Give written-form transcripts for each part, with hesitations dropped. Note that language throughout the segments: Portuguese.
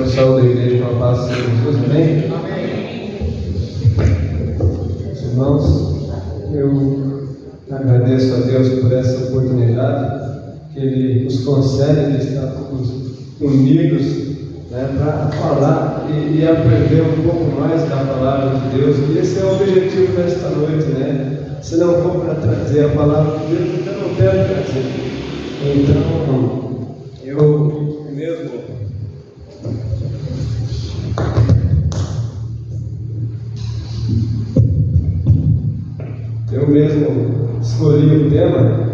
Eu saúdo a igreja com a paz de Jesus, amém? Meus irmãos, eu agradeço a Deus por essa oportunidade que Ele nos concede de estar todos unidos, para falar e aprender um pouco mais da palavra de Deus. E esse é o objetivo desta noite, Se não for para trazer a palavra de Deus, então não quero trazer. Então, eu mesmo escolhi o tema.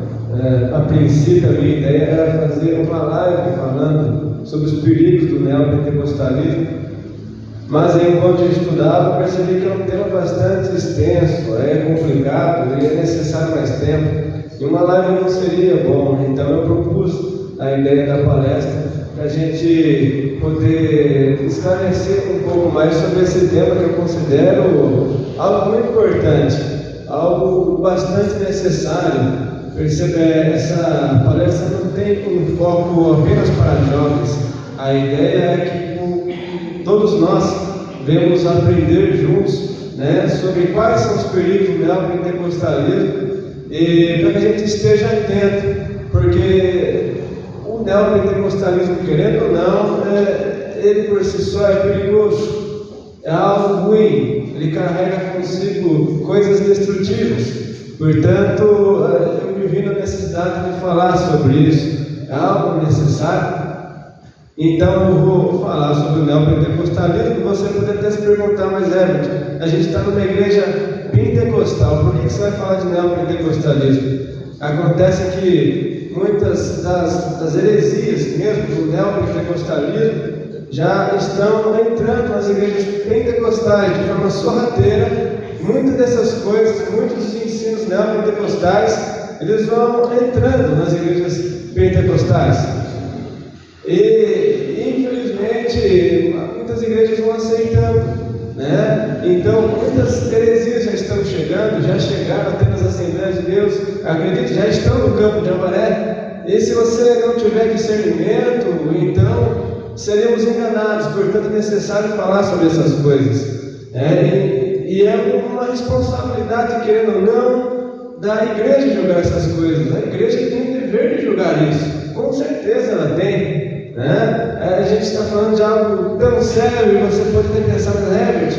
A princípio, a minha ideia era fazer uma live falando sobre os perigos do neopentecostalismo, mas enquanto eu estudava, percebi que é um tema bastante extenso, é complicado e é necessário mais tempo, e uma live não seria bom. Então eu propus a ideia da palestra para a gente poder esclarecer um pouco mais sobre esse tema que eu considero algo muito importante, algo bastante necessário. Perceba, essa palestra não tem um foco apenas para jovens. A ideia é que todos nós devemos aprender juntos, sobre quais são os perigos do neopentecostalismo, e para que a gente esteja atento, porque o neopentecostalismo, querendo ou não, ele por si só é perigoso, é algo ruim, ele carrega consigo coisas destrutivas. Portanto, eu me vi na necessidade de falar sobre isso, é algo necessário. Então eu vou falar sobre o neopentecostalismo. Você pode até se perguntar, mas Herbert, a gente está numa igreja pentecostal, por que você vai falar de neopentecostalismo? Acontece que muitas das heresias mesmo do neopentecostalismo já estão entrando nas igrejas pentecostais de forma sorrateira. Muitas dessas coisas, muitos ensinos neopentecostais, eles vão entrando nas igrejas pentecostais. E infelizmente muitas igrejas vão aceitando, Então muitas heresias já estão chegando, já chegaram até nas Assembleias de Deus, acredite, já estão no campo de Avaré. E se você não tiver discernimento, então seremos enganados. Portanto é necessário falar sobre essas coisas, E é uma responsabilidade, querendo ou não, da igreja julgar essas coisas. A igreja tem o dever de julgar isso, com certeza ela tem. A gente está falando de algo tão sério, e você pode ter pensado, Herbert,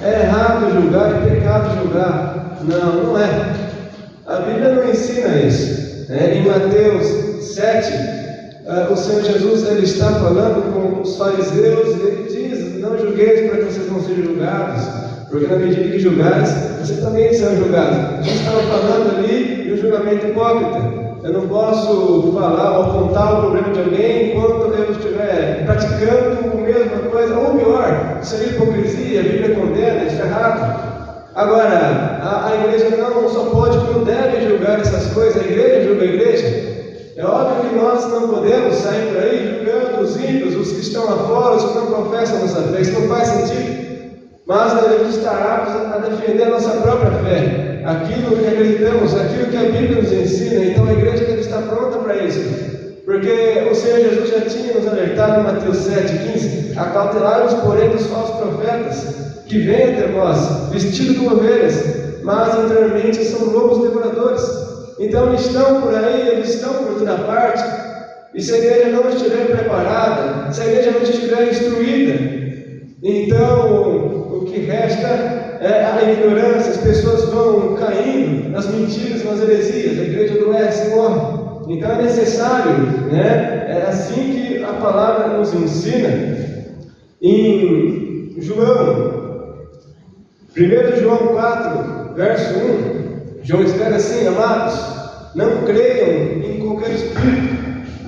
é errado julgar, é pecado julgar. Não é. A Bíblia não ensina isso. Em Mateus 7, o Senhor Jesus ele está falando com os fariseus, e ele diz: não julgueis para que vocês não sejam julgados, porque na medida que julgares, você também será julgado. A gente estava falando ali do julgamento hipócrita. Eu não posso falar ou apontar o problema de alguém enquanto eu estiver praticando a mesma coisa, ou pior, seria hipocrisia. A Bíblia condena, isso é errado. Agora, a igreja não só pode, como deve julgar essas coisas. A igreja julga a igreja. É óbvio que nós não podemos sair por aí julgando os ímpios, os que estão lá fora, os que não confessam a nossa fé. Isso não faz sentido. Mas devemos estar aptos a defender a nossa própria fé, aquilo que acreditamos, aquilo que a Bíblia nos ensina. Então a igreja deve estar pronta para isso, porque o Senhor Jesus já tinha nos alertado em Mateus 7,15: acautelai-vos, porém, dos falsos profetas, que vêm até vós, vestidos como ovelhas, mas interiormente são lobos devoradores. Então eles estão por aí, eles estão por toda parte, e se a igreja não estiver preparada, se a igreja não estiver instruída, então o que resta é a ignorância. As pessoas vão caindo nas mentiras, nas heresias, a igreja adoece e morre. Então é necessário, é assim que a palavra nos ensina. Em João, 1 João 4, verso 1, João escreve assim: amados, não creiam em qualquer espírito,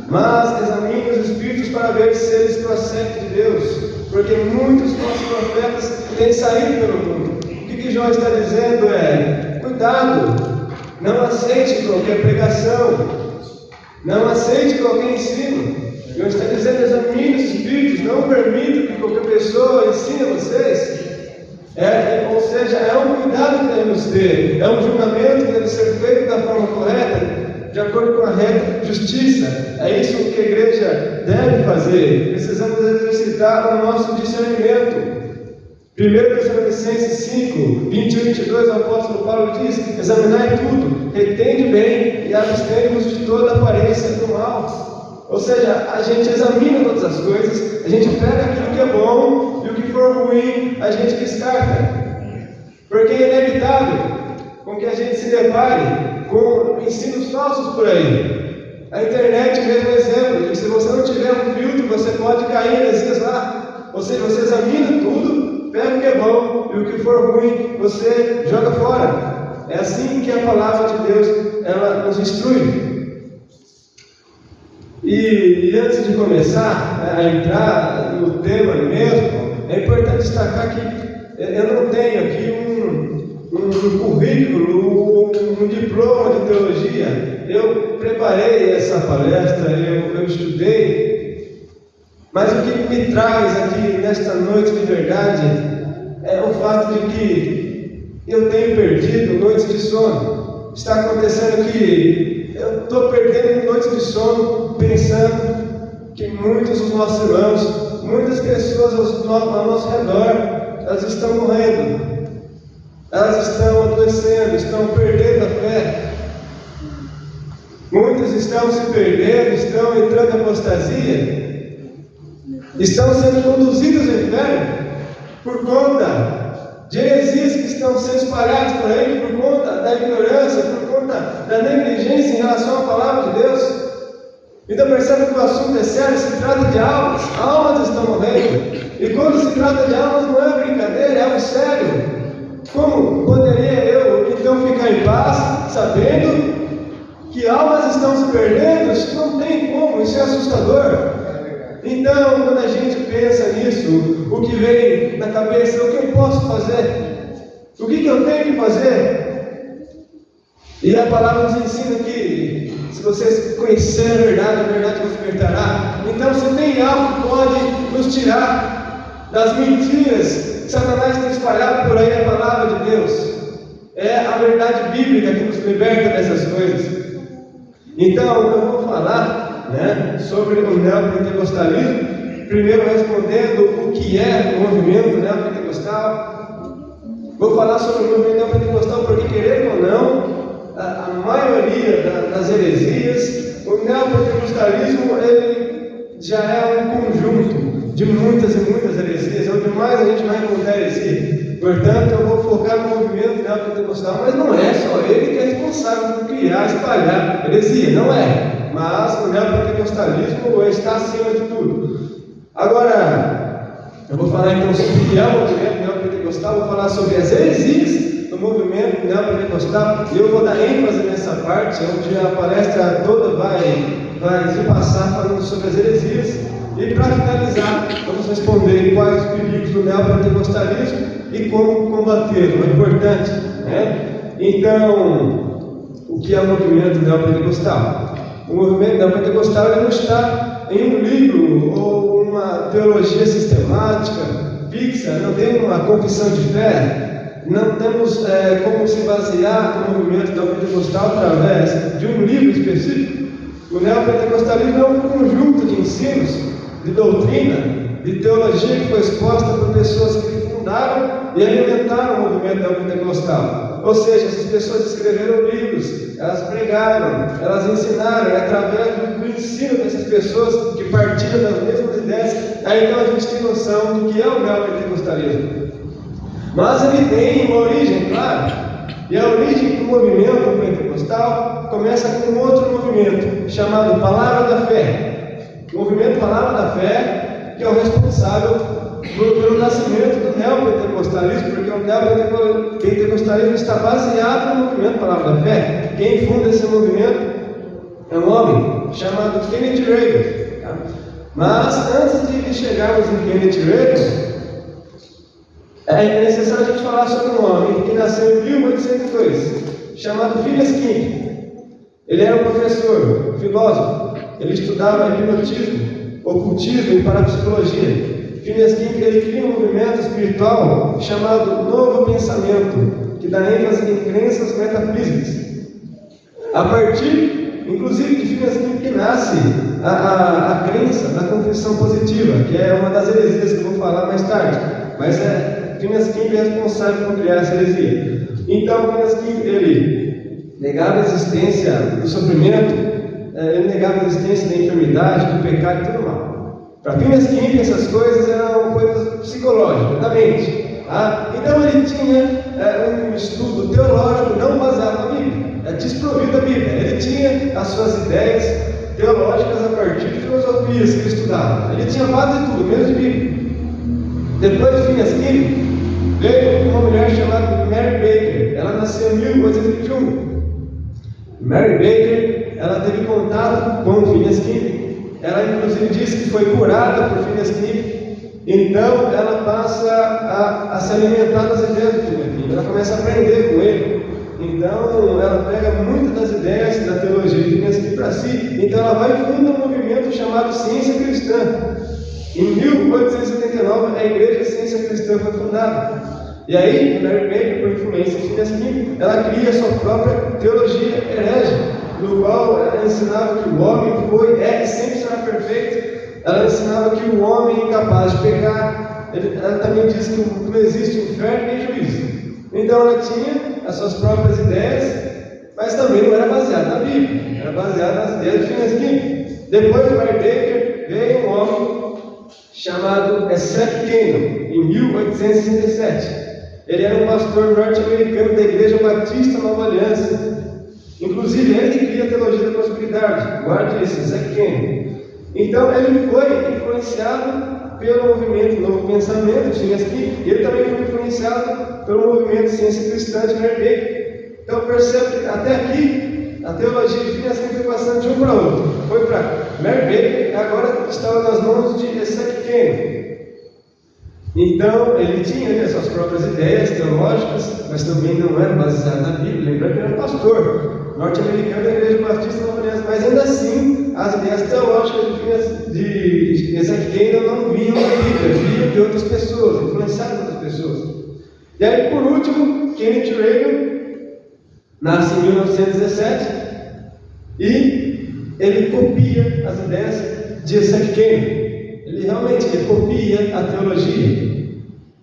mas examinem os espíritos para ver se eles procedem de Deus, porque muitos falsos profetas têm saído pelo mundo. O que João está dizendo é: cuidado, não aceite qualquer pregação, não aceite qualquer ensino. João está dizendo: examine os espíritos, não permita que qualquer pessoa ensine a vocês. Ou seja, é um cuidado que devemos ter, é um julgamento que deve ser feito da forma correta. de acordo com a reta justiça. É isso que a igreja deve fazer. Precisamos exercitar o nosso discernimento. 1 Tessalonicenses 5, 21 e 22, o apóstolo Paulo diz: examinai tudo, retende bem e abstende-vos de toda aparência do mal. Ou seja, a gente examina todas as coisas, a gente pega aquilo que é bom e o que for ruim a gente descarta. Porque é inevitável com que a gente se depare com ensinos falsos por aí. A internet mesmo é exemplo. Se você não tiver um filtro, você pode cair em heresias lá. Ou seja, você examina tudo, pega o que é bom e o que for ruim, você joga fora. É assim que a palavra de Deus ela nos instrui. E antes de começar a entrar no tema mesmo, é importante destacar que eu não tenho aqui um currículo, um diploma de teologia. Eu preparei essa palestra, eu estudei, mas o que me traz aqui nesta noite de verdade é o fato de que eu tenho perdido noites de sono. Está acontecendo que eu estou perdendo noites de sono pensando que muitos dos nossos irmãos, muitas pessoas ao nosso redor, elas estão morrendo, elas estão adoecendo, estão perdendo a fé. Muitos estão se perdendo, estão entrando em apostasia, estão sendo conduzidos ao inferno por conta de heresias que estão sendo espalhadas por aí, por conta da ignorância, por conta da negligência em relação à palavra de Deus. Então percebe que o assunto é sério, se trata de almas estão morrendo. E quando se trata de almas não é brincadeira, é algo sério. Como poderia eu então ficar em paz, sabendo que almas estão se perdendo? Isso não tem como, isso é assustador. Então, quando a gente pensa nisso, o que vem na cabeça, o que eu posso fazer? O que eu tenho que fazer? E a palavra nos ensina que se vocês conhecerem a verdade vos libertará. Então, se tem algo que pode nos tirar das mentiras que Satanás tem espalhado por aí, a palavra de Deus é a verdade bíblica que nos liberta dessas coisas. Então, eu vou falar sobre o neopentecostalismo, primeiro respondendo o que é o movimento neopentecostal. Vou falar sobre o movimento neopentecostal porque, querendo ou não, a maioria das heresias, o neopentecostalismo ele já é um conjunto de muitas e muitas heresias, onde mais a gente vai encontrar heresia. Portanto, eu vou focar no movimento neopentecostal, mas não é só ele que é responsável por criar, espalhar heresia, não é. Mas o neopentecostalismo está acima de tudo. Agora, eu vou falar então sobre o que é o movimento neopentecostal, vou falar sobre as heresias do movimento neopentecostal, e eu vou dar ênfase nessa parte, onde a palestra toda vai se passar falando sobre as heresias. E para finalizar, vamos responder quais os perigos do neopentecostalismo e como combatê-lo. É importante, né? Então, o que é o movimento neopentecostal? O movimento neopentecostal ele não está em um livro ou uma teologia sistemática, fixa, não tem uma confissão de fé, não temos como se basear no movimento neopentecostal através de um livro específico. O neopentecostalismo é um conjunto de ensinos, de doutrina, de teologia que foi exposta por pessoas que fundaram e alimentaram o movimento neopentecostal. Ou seja, essas pessoas escreveram livros, elas pregaram, elas ensinaram, e através do ensino dessas pessoas que partilham das mesmas ideias, aí então a gente tem noção do que é o neopentecostalismo. Mas ele tem uma origem, claro, e a origem do movimento pentecostal começa com um outro movimento, chamado Palavra da Fé. O movimento Palavra da Fé, que é o responsável pelo nascimento do neopentecostalismo, porque o neopentecostalismo está baseado no movimento Palavra da Fé. Quem funda esse movimento é um homem chamado Kenneth Reagan. Tá? Mas antes de chegarmos em Kenneth Reagan, é necessário a gente falar sobre um homem que nasceu em 1802, chamado Phineas King. Ele era um professor, filósofo. Ele estudava hipnotismo, ocultismo e parapsicologia. Phineas King ele cria um movimento espiritual chamado Novo Pensamento, que dá ênfase em crenças metafísicas. A partir a crença na confissão positiva, que é uma das heresias que eu vou falar mais tarde, mas Phineas King é responsável por criar essa heresia. Então, Phineas King, ele negava a existência do sofrimento, ele negava a existência da enfermidade, do pecado e tudo mal. Para Phineas King, essas coisas eram coisas psicológicas, da mente. Então, ele tinha um estudo teológico não baseado na Bíblia, desprovido da Bíblia. Ele tinha as suas ideias teológicas a partir de filosofias que ele estudava. Ele tinha base de tudo, menos de Bíblia. Depois de Phineas King, veio uma mulher chamada Mary Baker. Ela nasceu em 1821. Mary Baker, ela teve contato com Phineas King. Ela inclusive disse que foi curada por Phineas King. Então ela passa a se alimentar das ideias do Phineas King. Ela começa a aprender com ele. Então ela pega muitas das ideias da teologia de Phineas King para si. Então ela vai e funda um movimento chamado Ciência Cristã. Em 1879 a Igreja Ciência Cristã foi fundada. E aí, Mary Baker, por influência de Phineas King, ela cria sua própria teologia herege, no qual ela ensinava que o homem foi, e sempre será perfeito. Ela ensinava que o homem é incapaz de pecar. Ela também diz que não existe inferno nem juízo. Então ela tinha as suas próprias ideias, mas também não era baseada na Bíblia, era baseada nas ideias de Phineas King. Depois de Mary Baker, veio um homem chamado Seth Keenan, em 1867. Ele era um pastor norte-americano da Igreja Batista Nova Aliança. Inclusive, ele cria a teologia da prosperidade. Guarde isso, Seth Keenan. Então, ele foi influenciado pelo movimento Novo Pensamento de Phineas King, e ele também foi influenciado pelo movimento Ciência Cristã de Mary Baker. Então, percebe que até aqui, a teologia de Phineas King foi passando de um para outro. Foi para Mary Baker, e agora estava nas mãos de Seth Keenan. Então, ele tinha as suas próprias ideias teológicas, mas também não era baseado na Bíblia. Lembrando que ele era pastor norte-americano da Igreja Batista Nova Aliança, mas ainda assim, as ideias teológicas de Seth Keenan não vinham da Bíblia, vinham de outras pessoas, influenciadas por outras pessoas. E aí, por último, Kenneth Reagan nasce em 1917 e ele copia as ideias de Seth Keenan. Ele realmente copia a teologia.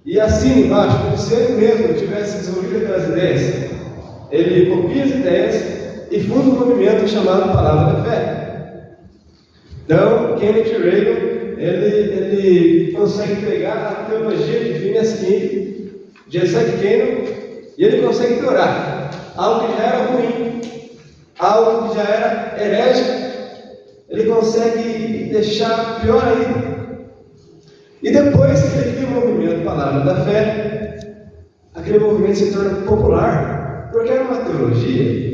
E assim embaixo, como se ele mesmo tivesse desenvolvido aquelas ideias, ele copia as ideias e funda um movimento chamado Palavra da Fé. Então, Kenneth Reagan, ele consegue pegar a teologia de Phineas King, de Seth Keenan, e ele consegue piorar. Algo que já era ruim, algo que já era herege, ele consegue deixar pior ainda. E depois que ele cria o movimento Palavra da Fé, aquele movimento se torna popular, porque era uma teologia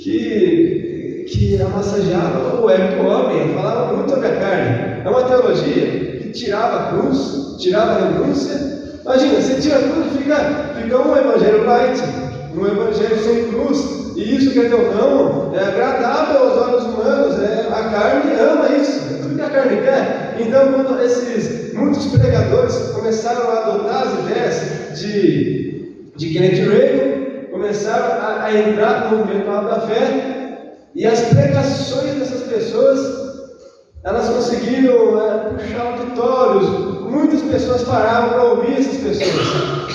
que amassageava o ego do homem, falava muito sobre a carne. É uma teologia que tirava a cruz, tirava a renúncia. Imagina, você tira tudo e fica um evangelho light, um evangelho sem cruz. E isso, quer dizer ou não, é agradável aos olhos humanos, a carne ama isso, é tudo que a carne quer. Então, quando muitos pregadores começaram a adotar as ideias de Kenneth Reagan, começaram a entrar no movimento Palavra da Fé, e as pregações dessas pessoas, elas conseguiram puxar auditórios. Muitas pessoas paravam para ouvir essas pessoas.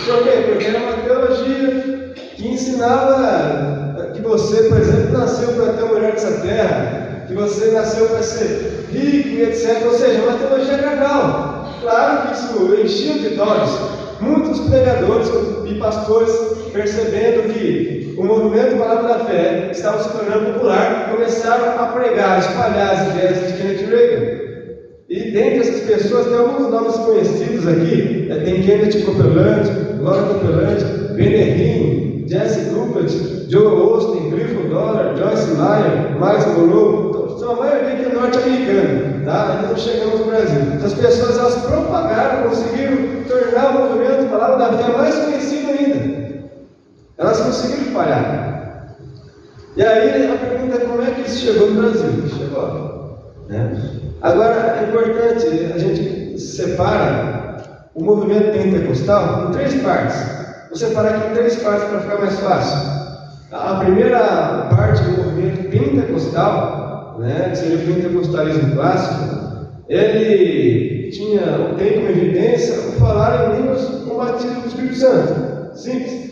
Por quê? Porque era uma teologia que ensinava que você, por exemplo, nasceu para ter o melhor dessa terra, que você nasceu para ser rico, etc. Ou seja, uma teologia carnal. Claro que isso enchia auditórios. Muitos pregadores e pastores, percebendo que o movimento Palavra da Fé estava se tornando popular, começaram a pregar, espalhar as ideias de Kenneth Reagan. E dentre essas pessoas, tem alguns nomes conhecidos aqui. Tem Kenneth Copeland, Laura Copeland, Benny Hinn, Jesse Duplatt, Joe Austin, Griffith Dollar, Joyce Meyer, Miles Monroe. São a maioria que é norte-americana, tá? Ainda não chegamos no Brasil. Essas pessoas, elas propagaram, conseguiram tornar o movimento Palavra da Fé mais conhecido ainda. Elas conseguiram espalhar. E aí a pergunta é: como é que isso chegou no Brasil? Chegou, né? Agora é importante, a gente separa o movimento pentecostal em 3 partes. Vou separar aqui em 3 partes para ficar mais fácil. A primeira parte do movimento pentecostal né, que seria o pentecostalismo clássico, ele tem como evidência o falar em línguas com batismo do Espírito Santo. Simples.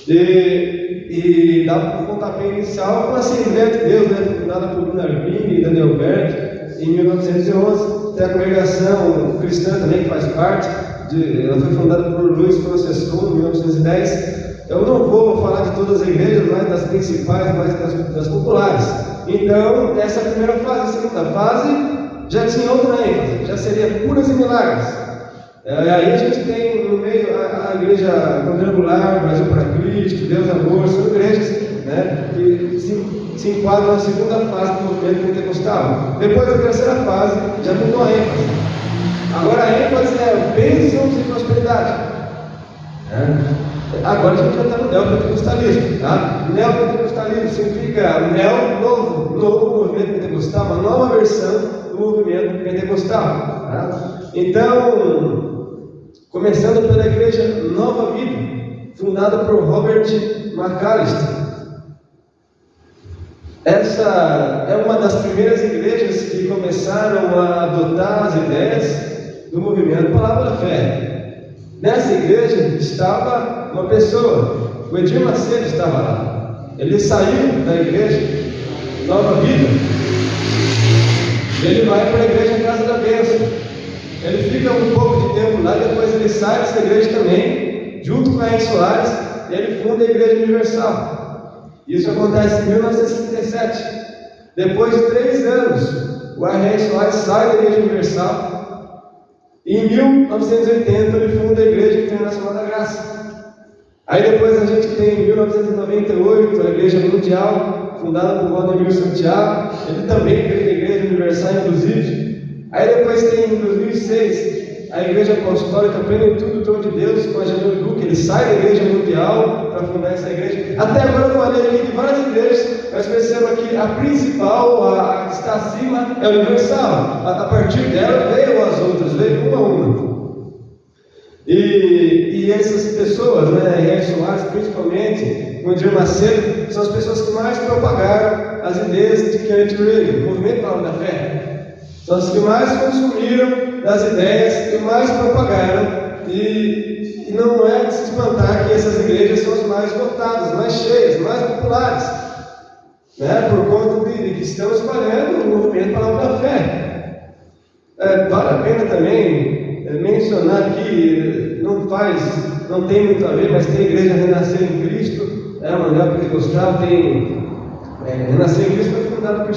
E dá um pontapé inicial com a Assembleia de Deus, né, fundada por Gunnar Bing e Daniel Berg, em 1911. Tem a congregação cristã também, que faz parte, ela foi fundada por Luiz Francisco em 1910. Eu não vou falar de todas as igrejas, mas das principais, mas das populares. Então, essa é a primeira fase. A segunda fase já tinha outra ênfase, já seria curas e milagres. Aí a gente tem no meio a igreja quadrangular, Brasil para Cristo, Deus Amor, são igrejas, né, que se enquadram na segunda fase do movimento pentecostal. Depois da terceira fase, já mudou a ênfase. Agora a ênfase é bênçãos e prosperidade. Agora a gente já está no neopentecostalismo. Tá? Neopentecostalismo significa novo movimento pentecostal, uma nova versão do movimento pentecostal. Tá? Então, começando pela igreja Nova Vida, fundada por Robert McAllister. Essa é uma das primeiras igrejas que começaram a adotar as ideias do movimento Palavra da Fé. Nessa igreja estava uma pessoa, o Edir Macedo estava lá. Ele saiu da igreja Nova Vida, ele vai para a igreja Casa da Bênção. Ele fica um pouco de tempo lá, depois ele sai dessa igreja também, junto com a Henrique Soares, e ele funda a Igreja Universal. Isso acontece em 1967. Depois de 3 anos, o Henrique Soares sai da Igreja Universal. E em 1980 ele funda a Igreja Internacional da Graça. Aí depois a gente tem em 1998 a Igreja Mundial, fundada por Valdemir Santiago. Ele também fez a Igreja Universal, inclusive. Aí depois tem em 2006 a Igreja Apostólica Plenitude do Trono de Deus, com a Janine Duque. Ele sai da Igreja Mundial para fundar essa igreja. Até agora eu falei aqui de várias igrejas, mas perceba que a principal, a que está acima, é a Universal. A partir dela veio as outras, veio uma a uma. E essas pessoas, né, Henrique Soares principalmente, o Edir Macedo, são as pessoas que mais propagaram as ideias de Kenneth Reagan, o movimento Palavra da Fé. São as que mais consumiram das ideias e mais propagaram. E não é de se espantar que essas igrejas são as mais votadas, mais cheias, mais populares, né, por conta de que estão espalhando o movimento Palavra da Fé. Vale a pena também mencionar que não tem muito a ver, mas tem a Igreja Renascer em Cristo, uma neopentecostal, tem Renascer em Cristo, foi fundado por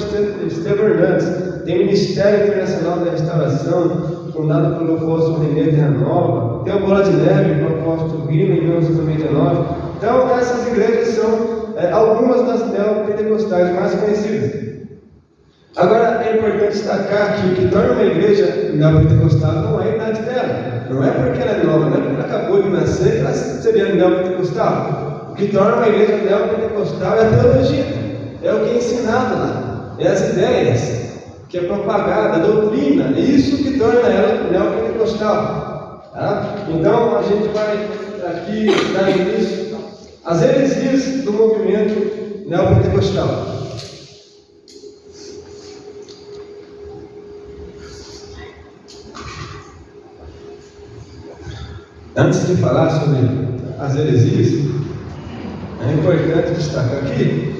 Estevão Hernandes. Tem o Ministério Internacional da Restauração, fundado pelo apóstolo René de Renova. Tem o Bola de Neve, do apóstolo Rino, em 1999. Então, essas igrejas são algumas das neopentecostais mais conhecidas. Agora, é importante destacar que o que torna uma igreja neopentecostal não é a idade dela. Não é porque ela é nova, não é porque ela acabou de nascer que ela seria neopentecostal. O que torna uma igreja neopentecostal é a teologia. É o que é ensinado lá. É as ideias que é propagada, a doutrina, é isso que torna ela neopentecostal. Tá? Então, a gente vai aqui dar início às heresias do movimento neopentecostal. Antes de falar sobre as heresias, é importante destacar aqui,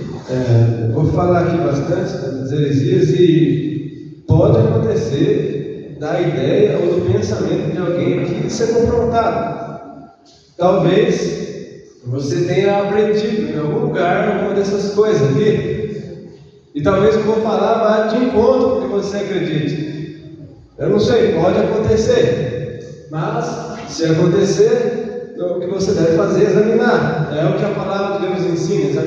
vou falar aqui bastante das heresias e pode acontecer da ideia ou do pensamento de alguém que ser confrontado. Talvez você tenha aprendido em algum lugar alguma dessas coisas aqui, e talvez o que eu vou falar vá de encontro com o que você acredite. Eu não sei, pode acontecer, mas se acontecer, o que você deve fazer é examinar. É o que a palavra de Deus ensina: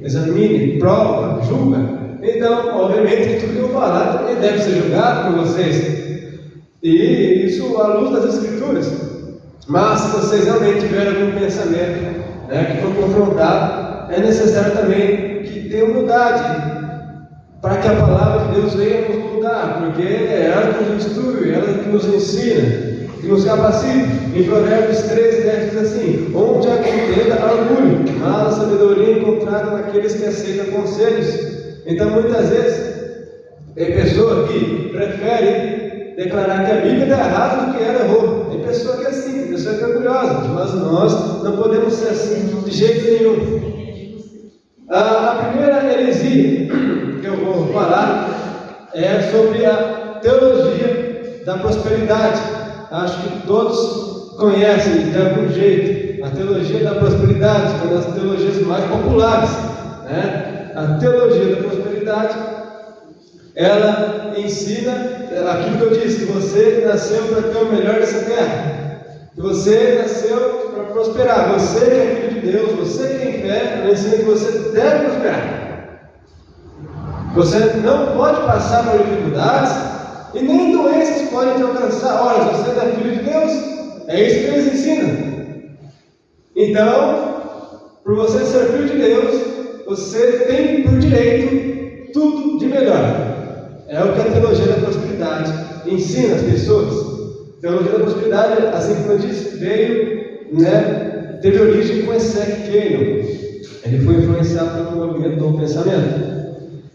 examine, prova, julga. Então, obviamente que tudo que eu falar também deve ser julgado por vocês. E isso à luz das Escrituras. Mas se vocês realmente tiverem algum pensamento que for confrontado, é necessário também que tenha humildade, para que a palavra de Deus venha nos mudar, porque é ela que nos instrui, ela que nos ensina, que nos capacita. Em Provérbios 13:10 diz assim: onde há contenda, há orgulho, mas a sabedoria é encontrada naqueles que aceitam conselhos. Então, muitas vezes, pessoa que prefere declarar que a Bíblia está errada do que ela errou. Tem pessoa que é assim, tem pessoa que é orgulhosa, mas nós não podemos ser assim de jeito nenhum. A primeira heresia que eu vou falar é sobre a teologia da prosperidade. Acho que todos conhecem de algum jeito a teologia da prosperidade, uma das teologias mais populares, né? A teologia da prosperidade, ela ensina aquilo que eu disse, que você nasceu para ter o melhor dessa terra, que você nasceu para prosperar, você que é filho de Deus, você que tem fé, ela ensina que você deve prosperar. Você não pode passar por dificuldades e nem doenças podem te alcançar. Olha, você é filho de Deus, é isso que eles ensinam. Então, por você ser filho de Deus, você tem por direito tudo de melhor. É o que a teologia da prosperidade ensina as pessoas. A teologia da prosperidade, assim como eu disse, teve origem com Ezequiel Kenyon. Ele foi influenciado pelo movimento do pensamento.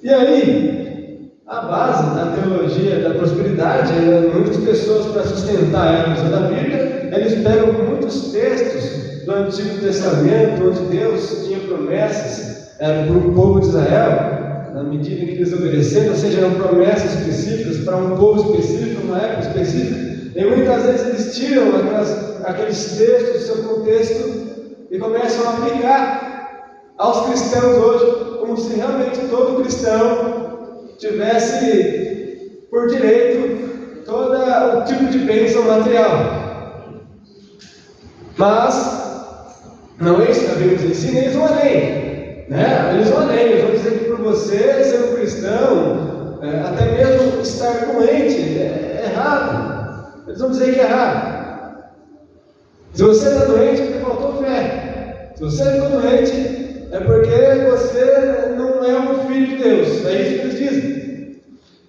E aí, a base da teologia da prosperidade, muitas pessoas, para sustentar ela no uso da Bíblia, eles pegam muitos textos do Antigo Testamento, onde Deus tinha promessas para o povo de Israel, na medida em que eles obedeceram, ou seja, eram promessas específicas para um povo específico, uma época específica. E muitas vezes eles tiram aqueles textos do seu contexto e começam a aplicar aos cristãos hoje, como se realmente todo cristão tivesse por direito todo o tipo de bênção material. Mas não é isso que a Bíblia nos ensina, eles vão além, né? Eles vão além, eles vão dizer que por você ser um cristão, até mesmo estar doente é errado. Eles vão dizer que é errado. Se você está doente, é porque faltou fé. Se você ficou doente, é porque você não é um filho de Deus. É isso que eles dizem.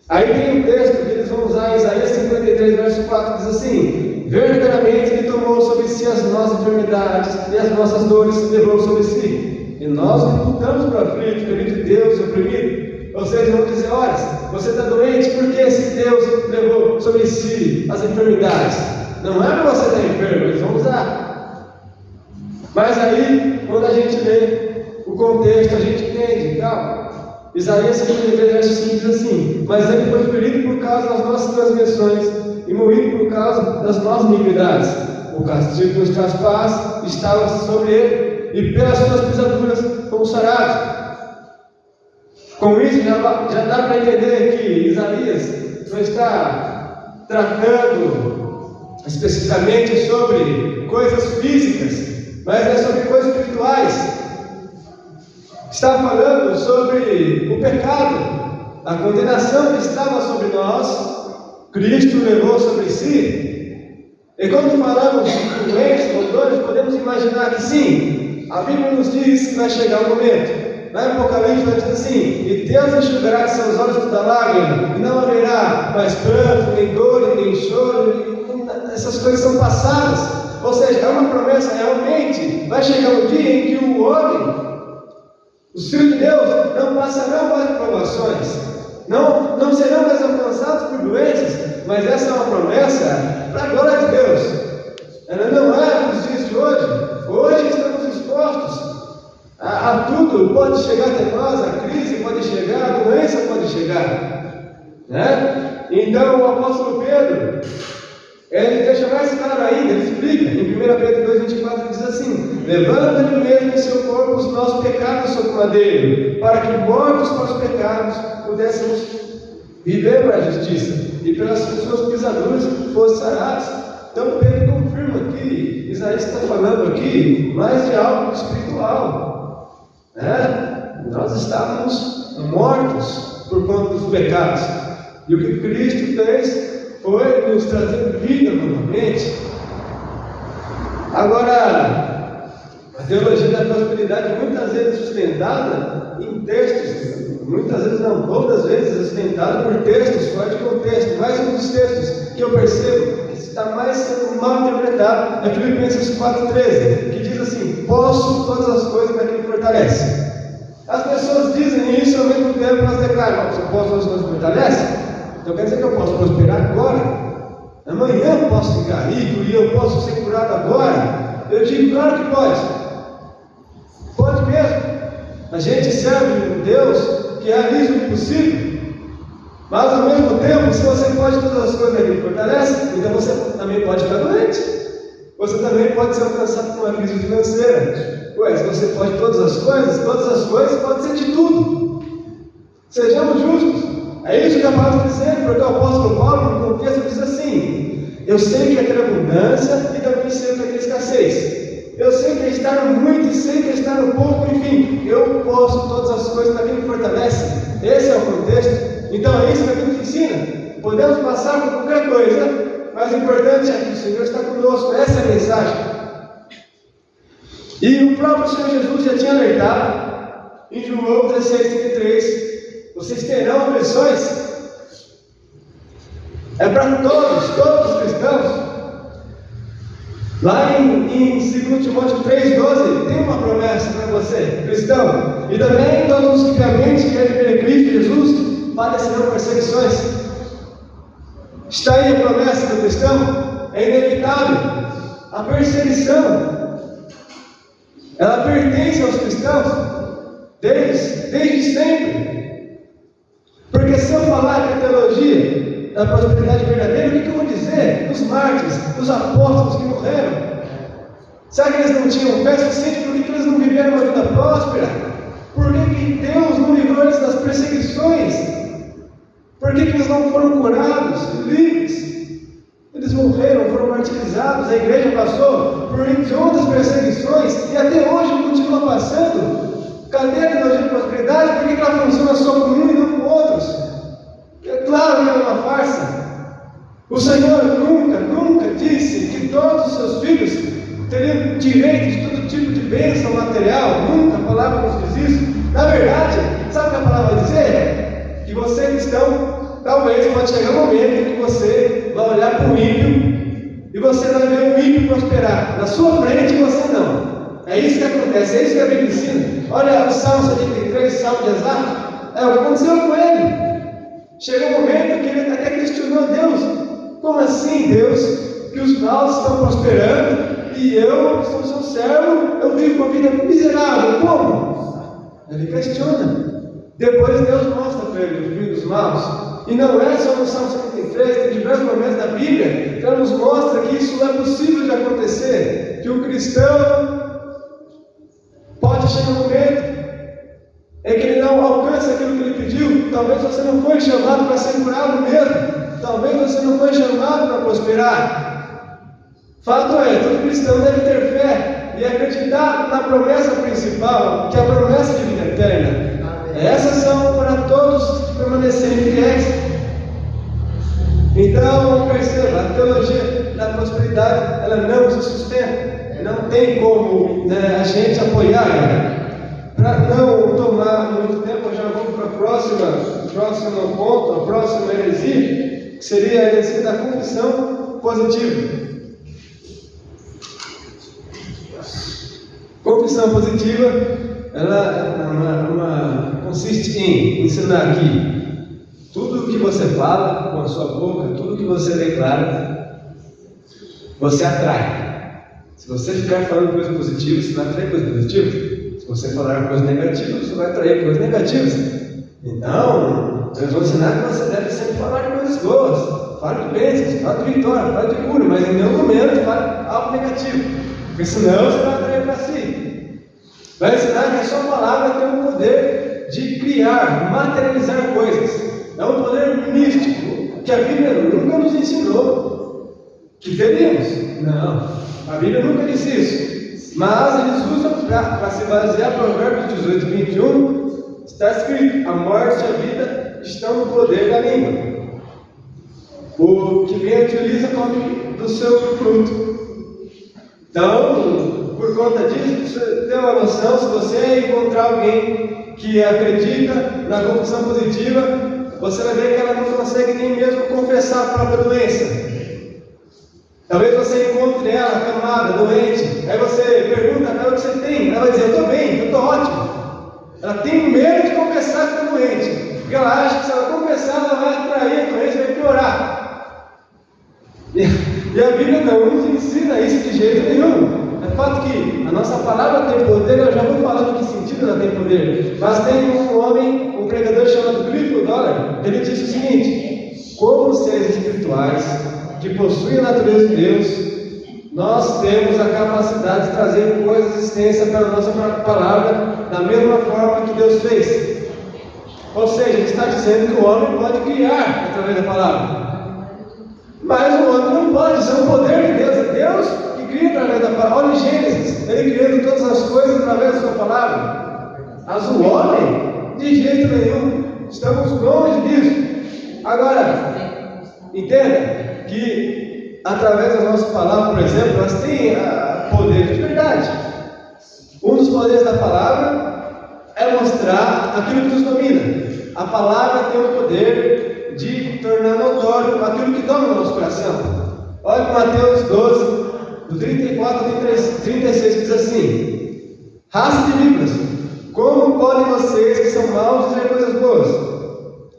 Aí tem um texto que eles vão usar, Isaías 53, verso 4, diz assim: verdadeiramente Ele tomou sobre si as nossas enfermidades e as nossas dores levou sobre si. E nós lutamos para aflito, ferido de Deus e oprimido. Ou seja, vão dizer: olha, você está doente porque esse Deus levou sobre si as enfermidades. Não é para você estar enfermo, eles vão usar. Mas aí, quando a gente lê o contexto, a gente entende, calma. Isaías 53, verso 5 diz assim: mas ele foi ferido por causa das nossas transgressões e moído por causa das nossas iniquidades. O castigo que nos traz paz estava sobre ele, e pelas suas pisaduras fomos sarados. Com isso, já dá para entender que Isaías não está tratando especificamente sobre coisas físicas, mas é sobre coisas espirituais. Está falando sobre o pecado, a condenação que estava sobre nós, Cristo levou sobre si. E quando falamos de doenças ou dores, podemos imaginar que sim, a Bíblia nos diz que vai chegar o momento. Lá em Apocalipse vai dizer assim: e Deus enxugará de seus olhos toda lágrima, e não haverá mais pranto, nem dor, nem choro, essas coisas são passadas. Ou seja, é uma promessa realmente. Vai chegar um dia em que o homem, os filhos de Deus, não passarão mais por provações, não serão mais alcançados por doenças, mas essa é uma promessa para a glória de Deus. Ela não é nos dias de hoje. Hoje estamos expostos a tudo, pode chegar até nós, a crise pode chegar, a doença pode chegar, né? Então o apóstolo Pedro, ele deixa mais claro ainda, ele explica, em 1 Pedro 2,24, ele diz assim: levando ele mesmo em seu corpo os nossos pecados sobre o madeiro, para que mortos para os pecados pudéssemos viver para a justiça, e pelas suas pisaduras fossem sarados. Então Pedro confirma que Isaías está falando aqui mais de algo espiritual. Nós estávamos mortos por conta dos pecados, e o que Cristo fez foi nos trazer vida novamente. Agora, a teologia da prosperidade muitas vezes sustentada em textos, muitas vezes não, todas as vezes sustentada por textos fora de contexto. Mais um dos textos que eu percebo que está mais sendo mal interpretado é Filipenses 4,13, que diz assim: posso todas as coisas daquele que fortalece. As pessoas dizem isso, ao mesmo tempo elas declaram: você pode todas as coisas que fortalece? Então quer dizer que eu posso prosperar agora? Amanhã eu posso ficar rico e eu posso ser curado agora? Eu digo, claro que pode. Pode mesmo. A gente serve um Deus que realiza o impossível. Mas ao mesmo tempo, se você pode todas as coisas, Ele fortalece, então você também pode ficar doente. Você também pode ser alcançado por uma crise financeira. Ué, se você pode todas as coisas pode ser de tudo. Sejamos justos. É isso que a palavra está dizendo, porque o apóstolo Paulo, no contexto, diz assim: eu sei que é ter abundância e também sei que é ter escassez. Eu sei que é estar no muito e sei que é estar no pouco, enfim, eu posso todas as coisas naquele que me fortalece. Esse é o contexto. Então é isso que a Bíblia ensina. Podemos passar por qualquer coisa, mas o importante é que o Senhor está conosco. Essa é a mensagem. E o próprio Senhor Jesus já tinha alertado em João 16:33. Vocês terão aflições. É para todos os cristãos. Lá em 2 Timóteo 3,12 tem uma promessa para você, cristão. E também todos os que realmente querem ver Cristo Jesus padecerão perseguições. Está aí a promessa do cristão. É inevitável. A perseguição, ela pertence aos cristãos desde sempre. Porque se eu falar que a teologia da prosperidade verdadeira, o que eu vou dizer dos mártires, dos apóstolos que morreram? Será que eles não tinham fé suficiente? Por que eles não viveram uma vida próspera? Por que Deus não livrou eles das perseguições? Por que eles não foram curados, livres? Eles morreram, foram martirizados, a igreja passou por outras perseguições e até hoje continua passando. Cadê a teologia de prosperidade? Por que ela funciona só com um e não com outros? É claro que é uma farsa. O Senhor nunca disse que todos os seus filhos teriam direito de todo tipo de bênção material. Nunca a palavra nos diz isso. Na verdade, sabe o que a palavra vai dizer? Que você, cristão, talvez pode chegar um momento em que você vai olhar para o ímpio e você vai ver o ímpio prosperar na sua frente e você não. É isso que acontece, é isso que a Bíblia ensina. Olha o Salmo 73, Salmo de Asaf. É o que aconteceu com ele. Chegou um momento que ele até questionou Deus. Como assim, Deus? Que os maus estão prosperando e eu, que sou seu servo, eu vivo uma vida miserável. Como? Ele questiona. Depois Deus mostra para ele o fim dos maus. E não é só no Salmo 73, tem diversos momentos da Bíblia que ela nos mostra que isso não é possível de acontecer. Que o cristão pode chegar um momento em que ele não alcança aquilo que ele pediu. Talvez você não foi chamado para ser curado mesmo. Talvez você não foi chamado para prosperar. Fato é, todo cristão deve ter fé e acreditar na promessa principal, que é a promessa de vida eterna. Essas são para todos que permanecerem fiéis. Então, perceba, a teologia da prosperidade, ela não se sustenta. Não tem como a gente apoiar ela. Para não tomar muito tempo, eu já vou para o próximo ponto, a próxima heresia, que seria a heresia da confissão positiva. Confissão positiva, ela consiste em ensinar que tudo o que você fala com a sua boca, tudo o que você declara, você atrai. Se você ficar falando coisas positivas, você vai atrair coisas positivas. Se você falar coisas negativas, você vai atrair coisas negativas. Então, eu vou ensinar que você deve sempre falar de coisas boas. Fale de bênçãos, fale de vitória, fale de cura, mas em nenhum momento fale algo negativo. Porque senão você vai atrair para si. Vai ensinar que a sua palavra tem o poder de criar, materializar coisas. É um poder místico que a Bíblia nunca nos ensinou que teríamos. Não. A Bíblia nunca disse isso, mas eles usam para se basear. Provérbios 18:21 está escrito: a morte e a vida estão no poder da língua. O que bem utiliza come do seu fruto. Então, por conta disso, você tem uma noção. Se você encontrar alguém que acredita na confissão positiva, você vai ver que ela não consegue nem mesmo confessar a própria doença. Talvez você encontre ela acamada, doente. Aí você pergunta para ela o que você tem. Ela vai dizer: eu estou bem, eu estou ótimo. Ela tem medo de confessar que está doente, porque ela acha que se ela confessar, ela vai atrair a doença, vai E a Bíblia não nos ensina isso de jeito nenhum. É fato que a nossa palavra tem poder, eu já vou falar no que sentido ela tem poder. Mas tem um homem, um pregador chamado Clifford Dollar, ele disse o seguinte: como seres espirituais que possuem a natureza de Deus, nós temos a capacidade de trazer coisas à existência pela nossa palavra, da mesma forma que Deus fez. Ou seja, ele está dizendo que o homem pode criar através da palavra. Mas o homem não pode, isso é o poder de Deus. É Deus que cria através da palavra. Olha em Gênesis, ele criando todas as coisas através da sua palavra. Mas o homem, de jeito nenhum, estamos longe disso. Agora, entenda que através da nossa palavra, por exemplo, elas têm poder de verdade. Um dos poderes da palavra é mostrar aquilo que nos domina. A palavra tem o poder de tornar notório aquilo que doma no nosso coração. Olha para Mateus 12, do 34 ao 36, que diz assim: raça de víboras, como podem vocês que são maus dizer coisas boas?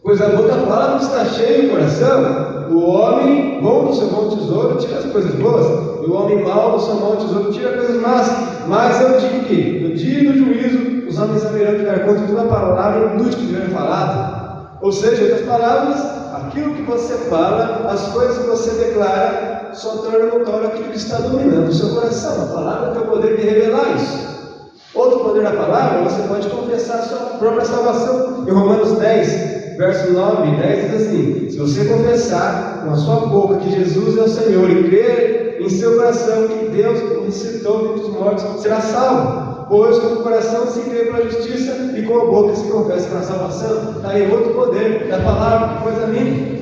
Pois a boca fala do que está cheio o coração. O homem bom do seu bom tesouro tira as coisas boas, e o homem mau do seu mau tesouro tira coisas más. Mas eu digo que, no dia do juízo, os homens saberão que dar conta de toda palavra inútil que tiverem falado. Ou seja, em outras palavras, aquilo que você fala, as coisas que você declara, só torna notório aquilo que está dominando o seu coração. A palavra tem o poder de revelar isso. Outro poder da palavra, você pode confessar a sua própria salvação. Em Romanos 10, verso 9 e 10 diz assim: se você confessar com a sua boca que Jesus é o Senhor e crer em seu coração que Deus o ressuscitou dos mortos, será salvo. Pois com o coração se crê para a justiça e com a boca se confessa para a salvação. Está aí outro poder da palavra, que coisa linda.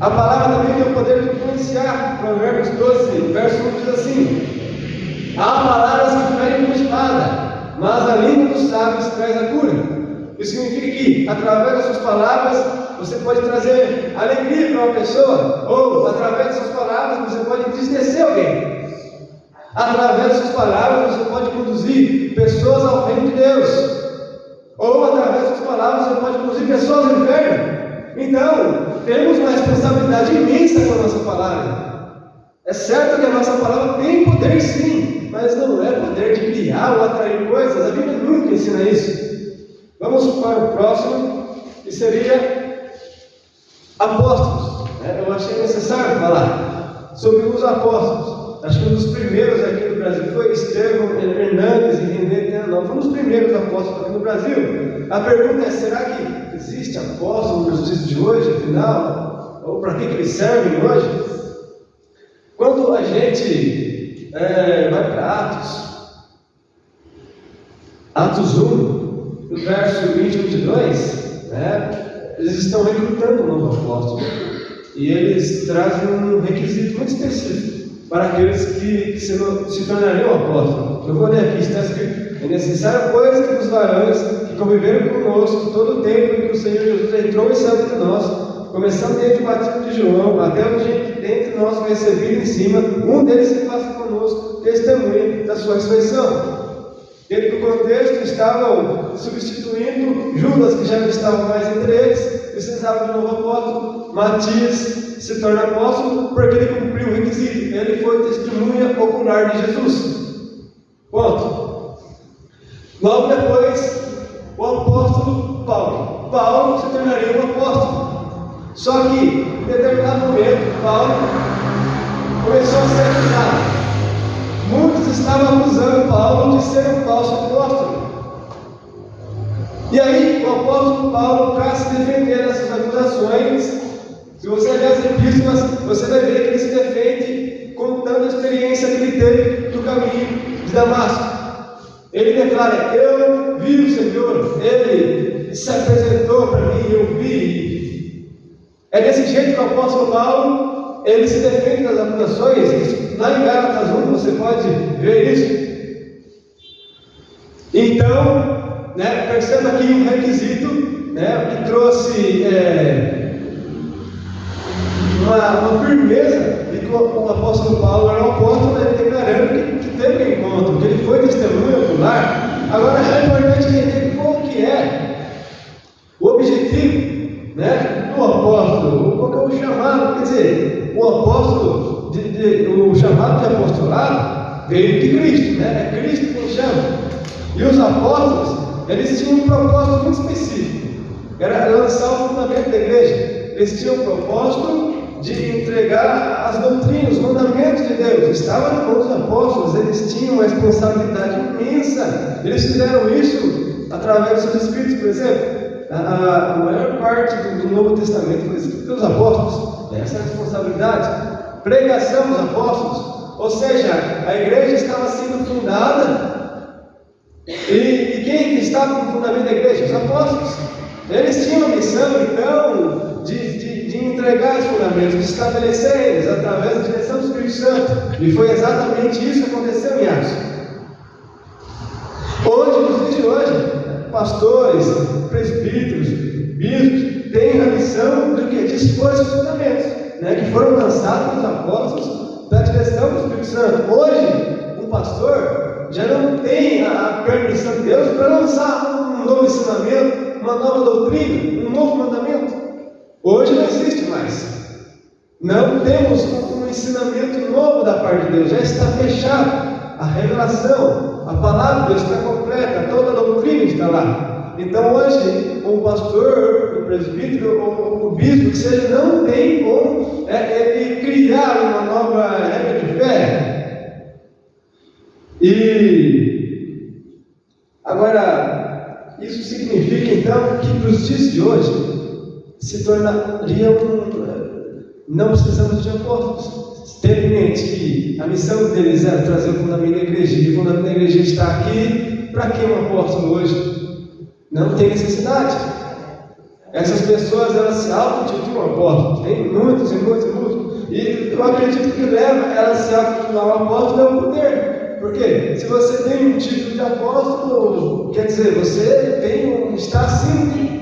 A palavra também tem o poder de influenciar. Provérbios 12, verso 1 diz assim: há palavras que ferem com espada, mas a língua dos sábios traz a cura. Isso significa que, através das suas palavras, você pode trazer alegria para uma pessoa, ou através das suas palavras, você pode entristecer alguém. Através das suas palavras, você pode conduzir pessoas ao reino de Deus, ou através das suas palavras, você pode conduzir pessoas ao inferno. Então, temos uma responsabilidade imensa com a nossa palavra. É certo que a nossa palavra tem poder sim, mas não é poder de criar ou atrair coisas. A Bíblia nunca ensina isso. Vamos para o próximo, que seria apóstolos. Eu achei necessário falar sobre os apóstolos. Acho que um dos primeiros aqui no Brasil foi Estevão Hernandes e René. Não, foi um dos primeiros apóstolos aqui no Brasil. A pergunta é: será que existe apóstolo nos dias de hoje, afinal? Ou para que eles servem hoje? Quando a gente vai para Atos 1, no verso 20 e 22, eles estão recrutando um novo apóstolo. E eles trazem um requisito muito específico para aqueles que se tornariam apóstolos. Eu vou ler aqui, está escrito: é necessário, pois, que os varões que conviveram conosco todo o tempo em que o Senhor Jesus entrou em céu entre nós, começando desde o batismo de João, até o dia que dentre nós foi recebido em cima, um deles se faça conosco testemunha da sua ressurreição. Dentro do contexto, estavam substituindo Judas, que já não estava mais entre eles, precisava de um novo apóstolo. Matias se torna apóstolo porque ele cumpriu o requisito, ele foi testemunha ocular de Jesus. Ponto. Logo depois, o apóstolo Paulo. Paulo se tornaria um apóstolo. Só que, em determinado momento, Paulo começou a ser acusado. Muitos estavam acusando Paulo de ser um falso apóstolo. E aí, o apóstolo Paulo, para se defender dessas acusações, se você ler as epístolas, você vai ver que ele se defende contando a experiência que ele teve no caminho de Damasco. Ele declara: eu vi o Senhor, ele se apresentou para mim, eu vi. É desse jeito que o apóstolo Paulo, ele se defende das acusações. Lá em Gálatas 1 você pode ver isso. Então, perceba aqui um requisito que trouxe uma firmeza de que o apóstolo Paulo era um apóstolo, declarando que teve um encontro, que ele foi testemunha ocular. Agora é importante entender qual que é o objetivo do apóstolo, qual que é o chamado. Quer dizer, o apóstolo o chamado de apostolado veio de Cristo, né? É Cristo quem chama. E os apóstolos, eles tinham um propósito muito específico, era lançar o fundamento da igreja. Eles tinham o propósito de entregar as doutrinas, os mandamentos de Deus. Estava na mão dos apóstolos, eles tinham uma responsabilidade imensa. Eles fizeram isso através dos seus escritos, por exemplo. A maior parte do Novo Testamento foi escrito pelos apóstolos. Essa é a responsabilidade. Pregação dos apóstolos, ou seja, a igreja estava sendo fundada. E quem estava no fundamento da igreja? Os apóstolos. Eles tinham a missão, então, de entregar os fundamentos, de estabelecer eles através da direção do Espírito Santo. E foi exatamente isso que aconteceu em Atos. Hoje, nos dias de hoje, pastores, presbíteros, bispos, têm a missão de dispor esses fundamentos, né, que foram lançados pelos apóstolos da direção do Espírito Santo. Hoje, um pastor já não tem a permissão de Deus para lançar um novo ensinamento, uma nova doutrina, um novo mandamento. Hoje não existe mais. Não temos um ensinamento novo da parte de Deus, já está fechado. A revelação, a palavra de Deus está completa, toda a doutrina está lá. Então hoje, o pastor, o presbítero ou o bispo, que seja, não tem como ele criar uma nova regra de fé. E agora, isso significa então que para os dias de hoje se tornaria não precisamos de apóstolos. Tendo em mente que a missão deles era trazer o fundamento da igreja, e o fundamento da igreja está aqui. Para que um apóstolo hoje? Não tem necessidade. Essas pessoas, elas se auto-intitulam apóstolos. Tem muitos e muitos e muitos. E eu acredito que leva elas se auto-intitular apóstolo é o poder. Por quê? Se você tem um título de apóstolo, quer dizer, você está acima de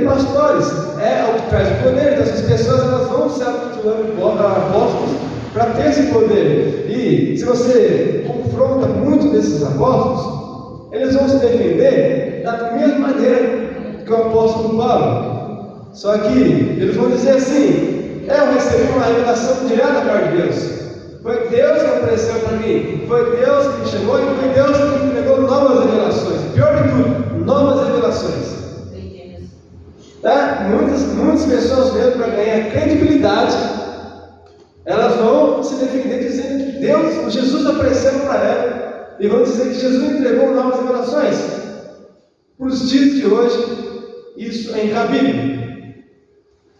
pastores. É o que traz o poder. Então essas pessoas, elas vão se auto-intitulando apóstolos para ter esse poder. E se você confronta muitos desses apóstolos, eles vão se defender da mesma maneira que o apóstolo Paulo. Só que eles vão dizer assim: eu recebi uma revelação direta da parte de Deus. Foi Deus que apareceu para mim. Foi Deus que me chamou e foi Deus que me entregou novas revelações. Pior de tudo, novas revelações. Tá? Muitas pessoas mesmo, para ganhar credibilidade, elas vão se defender dizendo que Deus, Jesus apareceu para ela, e vão dizer que Jesus entregou novas revelações. Para os dias de hoje, isso é incabível.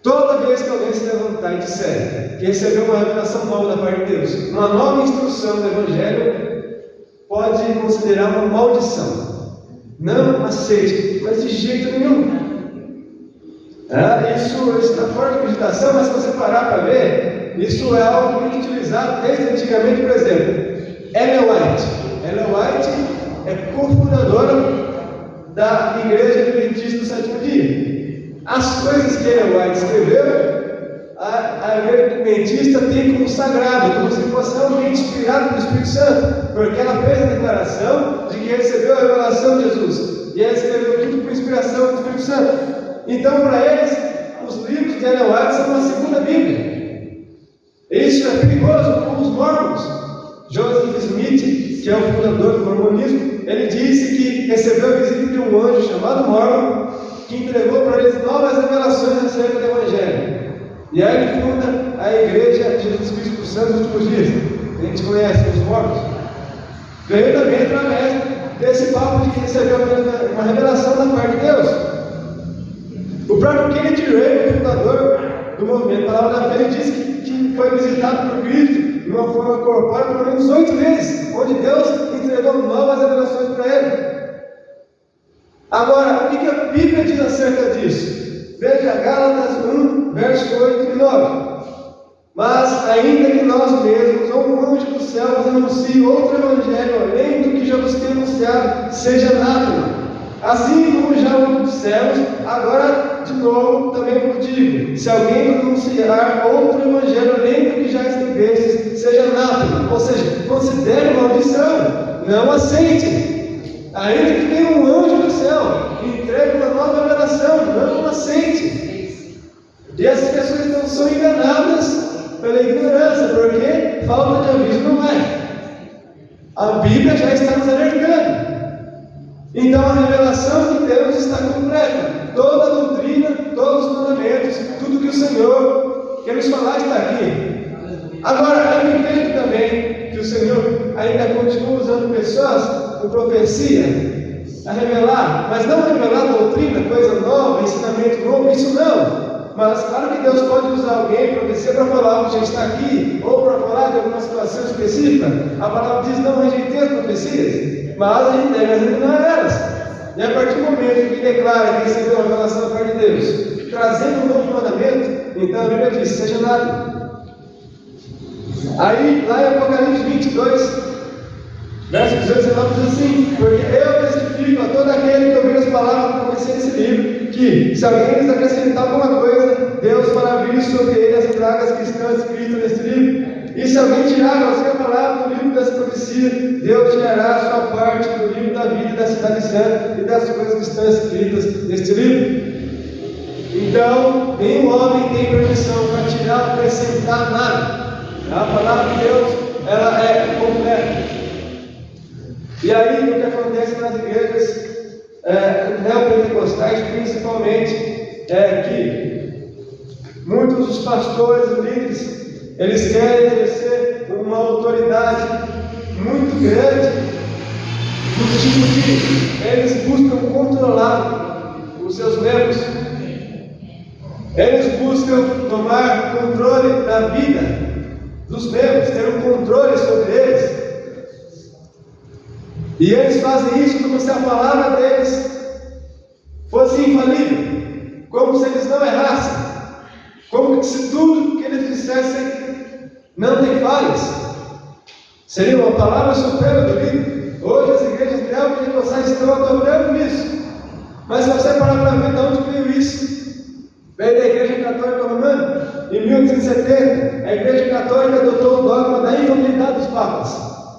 Toda vez que alguém se levantar e disser que recebeu uma revelação nova da parte de Deus, uma nova instrução do Evangelho, pode considerar uma maldição. Não aceite, mas de jeito nenhum. Isso está fora de cogitação, mas se você parar para ver, isso é algo muito utilizado desde antigamente. Por exemplo, Ellen White. Ellen White é cofundadora da Igreja Adventista do Sétimo Dia. As coisas que Ellen White escreveu, a Igreja Adventista tem como sagrado, como se fosse realmente inspirado pelo Espírito Santo, porque ela fez a declaração de que recebeu a revelação de Jesus, e ela escreveu tudo por inspiração do Espírito Santo. Então, para eles, os livros de Ellen White são uma segunda Bíblia. Isso é perigoso com os mormons. Joseph Smith, que é o fundador do mormonismo, ele disse que recebeu a visita de um anjo chamado Mormon, que entregou para eles novas revelações acerca do Evangelho. E aí ele funda a Igreja de Jesus Cristo dos Santos dos Últimos Dias. A gente conhece os mormons. Veio também através desse papo de que recebeu uma revelação da parte de Deus. O próprio Kenneth Ray, o fundador do movimento Palavra da Fé, ele disse que foi visitado por Cristo de uma forma corpórea pelo menos 8 vezes, onde Deus entregou novas revelações para ele. Agora, o que a Bíblia diz acerca disso? Veja Gálatas 1, verso 8 e 9. Mas, ainda que nós mesmos, ou um anjo do céu, nos anuncie outro evangelho, além do que já nos tem anunciado, seja anátema. Assim como já o dos céus, agora de novo também vos digo: se alguém anunciar outro evangelho além do que já escrevestes, seja anátema. Ou seja, considere maldição, não aceite. Ainda que venha um anjo do céu, entregue uma nova revelação, não aceite. E as pessoas então são enganadas pela ignorância, porque falta de aviso não é. A Bíblia já está nos alertando. Então a revelação de Deus está completa. Toda a doutrina, todos os mandamentos, tudo que o Senhor quer nos falar está aqui. Agora, eu entendo também que o Senhor ainda continua usando pessoas com profecia a revelar, mas não revelar doutrina, coisa nova, ensinamento novo, isso não. Mas claro que Deus pode usar alguém, profecia, para falar o que já está aqui, ou para falar de alguma situação específica. A palavra diz: não rejeitei as profecias, mas a gente deve examinar elas. E a partir do momento que declara que recebeu a revelação da parte de Deus, trazendo um novo mandamento, então a Bíblia diz: seja nada. Aí, lá em Apocalipse 22, verso 18 e 19, diz assim: porque eu testifico a todo aquele que ouvir as palavras da profecia desse livro, que se alguém lhes acrescentar alguma coisa, Deus fará vir sobre ele as pragas que estão escritas nesse livro. E se alguém tirar qualquer palavra do livro dessa profecia, Deus tirará a sua parte do livro da vida e da cidade santa e das coisas que estão escritas neste livro. Então, nenhum homem tem permissão para tirar ou acrescentar nada. A palavra de Deus, ela é completa. E aí, o que acontece nas igrejas neopentecostais, principalmente, é que muitos dos pastores e líderes, eles querem exercer uma autoridade muito grande, do tipo de eles buscam controlar os seus membros, eles buscam tomar controle da vida dos membros, ter um controle sobre eles. E eles fazem isso como se a palavra deles fosse infalível, como se eles não errassem, como se tudo que eles dissessem não tem falhas. Seria uma palavra suprema do livro. Hoje as igrejas neopentecostais estão adotando isso. Mas se você parar para ver de onde veio isso, veio da Igreja Católica Romana. Em 1870, a Igreja Católica adotou o dogma da infalibilidade dos papas,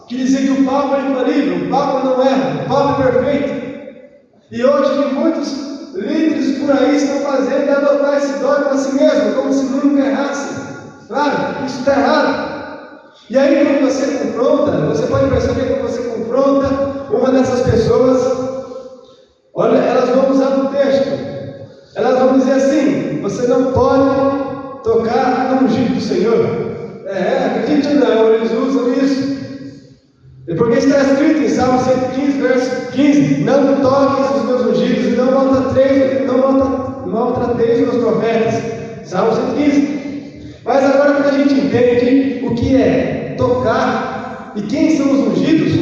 que dizia que o Papa é infalível, o Papa não erra, o Papa é perfeito. E hoje que muitos líderes por aí estão fazendo é adotar esse dogma a si mesmo, como se nunca errassem. Claro, isso está errado. E aí quando você confronta, você pode perceber que quando você confronta uma dessas pessoas, olha, elas vão usar no texto, elas vão dizer assim: você não pode tocar no ungido do Senhor. Acredite ou não, eles usam isso. Porque está escrito em Salmo 115, verso 15: não toques os meus ungidos e não maltrateis os meus profetas. Salmo 115. Mas agora quando a gente entende o que é tocar e quem são os ungidos,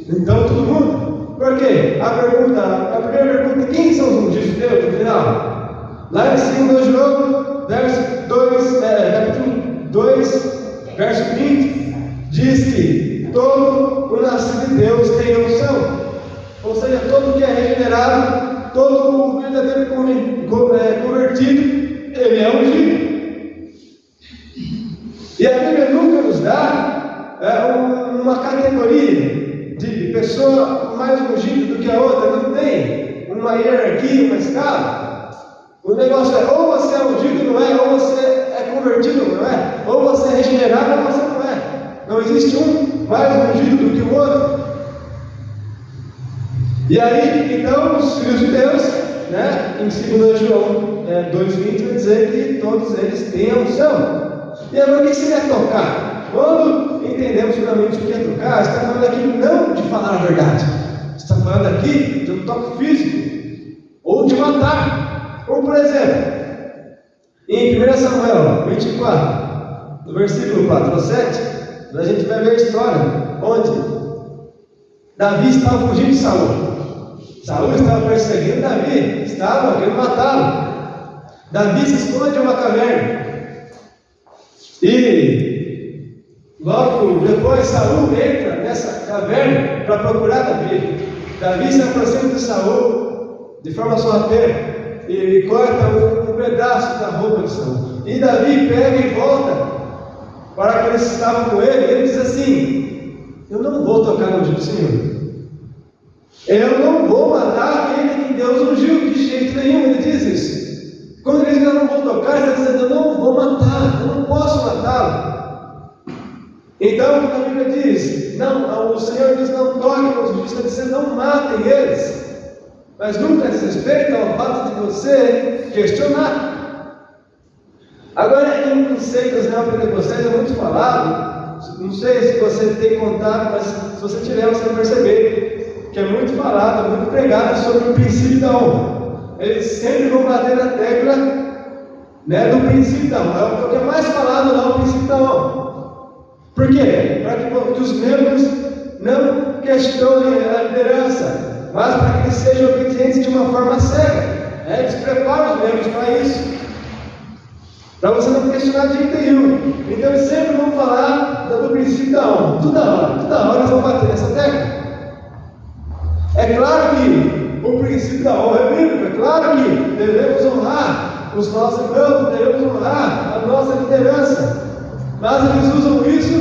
então todo mundo. Por quê? A primeira pergunta: quem são os ungidos de Deus no final? Lá em 2 João, capítulo 2, verso 20, diz que todo o nascido de Deus tem unção. Ou seja, todo que é regenerado, todo o verdadeiro convertido, ele é ungido. E a Bíblia nunca nos dá uma categoria de pessoa mais ungida do que a outra. Não tem uma hierarquia, uma escala. O negócio é: ou você é ungido, não é, ou você é convertido, não é, ou você é regenerado, ou você não é. Não existe um mais ungido do que o outro. E aí, então, os filhos de Deus, em 2 João 2,20, vai dizer que todos eles têm a unção. E agora o que seria tocar? Quando entendemos finalmente o que é tocar, está falando aqui não de falar a verdade, está falando aqui de um toque físico, ou de matar. Como por exemplo, em 1 Samuel 24, no versículo 4 a 7, a gente vai ver a história onde Davi estava fugindo de Saul. Saul estava perseguindo Davi, estava querendo matá-lo. Davi se esconde em uma caverna. E logo depois Saul entra nessa caverna para procurar Davi. Davi se aproxima de Saul de forma sorrateira e corta um pedaço da roupa de Saul. E Davi pega e volta para aqueles que estavam com ele. E ele diz assim: eu não vou tocar no ungido do Senhor. Eu não vou matar aquele que Deus ungiu, de jeito nenhum. Ele diz isso. Quando ele diz: eu não vou tocar, ele está dizendo: eu não vou matar, eu não posso matá-lo. Então, quando a Bíblia diz, não, o Senhor diz, não toquem nos justos, está dizendo, não matem eles. Mas nunca se respeita ao fato de você questionar. Agora, em conceitos neopentecostais é muito falado, não sei se você tem contato, mas se você tiver, você vai perceber que é muito falado, muito pregado sobre o princípio da honra. Eles sempre vão bater na tecla, né, do princípio da honra. É o que é mais falado lá, o princípio da honra. Por quê? Para que os membros não questionem a liderança, mas para que eles sejam obedientes de uma forma cega. Eles preparam os membros para isso, para você não questionar de jeito nenhum. Então eles sempre vão falar do princípio da honra. Toda hora eles vão bater nessa tecla. É claro que o princípio da honra é bíblico, é claro que devemos honrar os nossos irmãos, devemos honrar a nossa liderança. Mas eles usam isso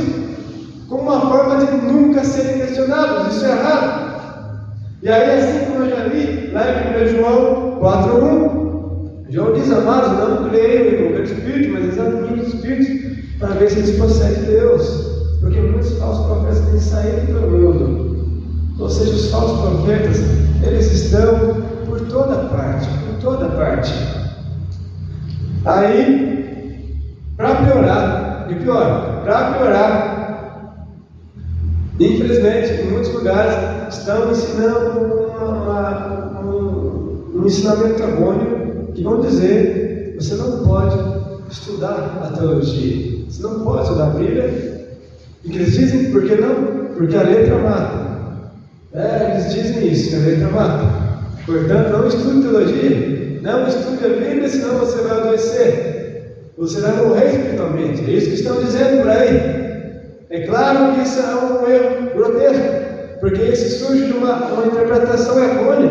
como uma forma de nunca serem questionados. Isso é errado. E aí, assim como eu já li lá em 1 João 4:1, João diz: amados, não creiam em qualquer espírito, mas examinem os espíritos para ver se eles procedem de Deus, porque muitos falsos profetas têm saído pelo mundo. Ou seja, os falsos profetas, eles estão por toda parte, por toda parte. Aí, para piorar, infelizmente, em muitos lugares estão ensinando um ensinamento errôneo que vão dizer: você não pode estudar a teologia, você não pode estudar a Bíblia. E que eles dizem, por que não? Porque a letra mata. Eles dizem isso, que a letra mata. Portanto, não estude teologia, não estude a Bíblia, senão você vai adoecer, você vai morrer espiritualmente. É isso que estão dizendo por aí. É claro que isso é um erro grotesco, porque isso surge de uma interpretação errônea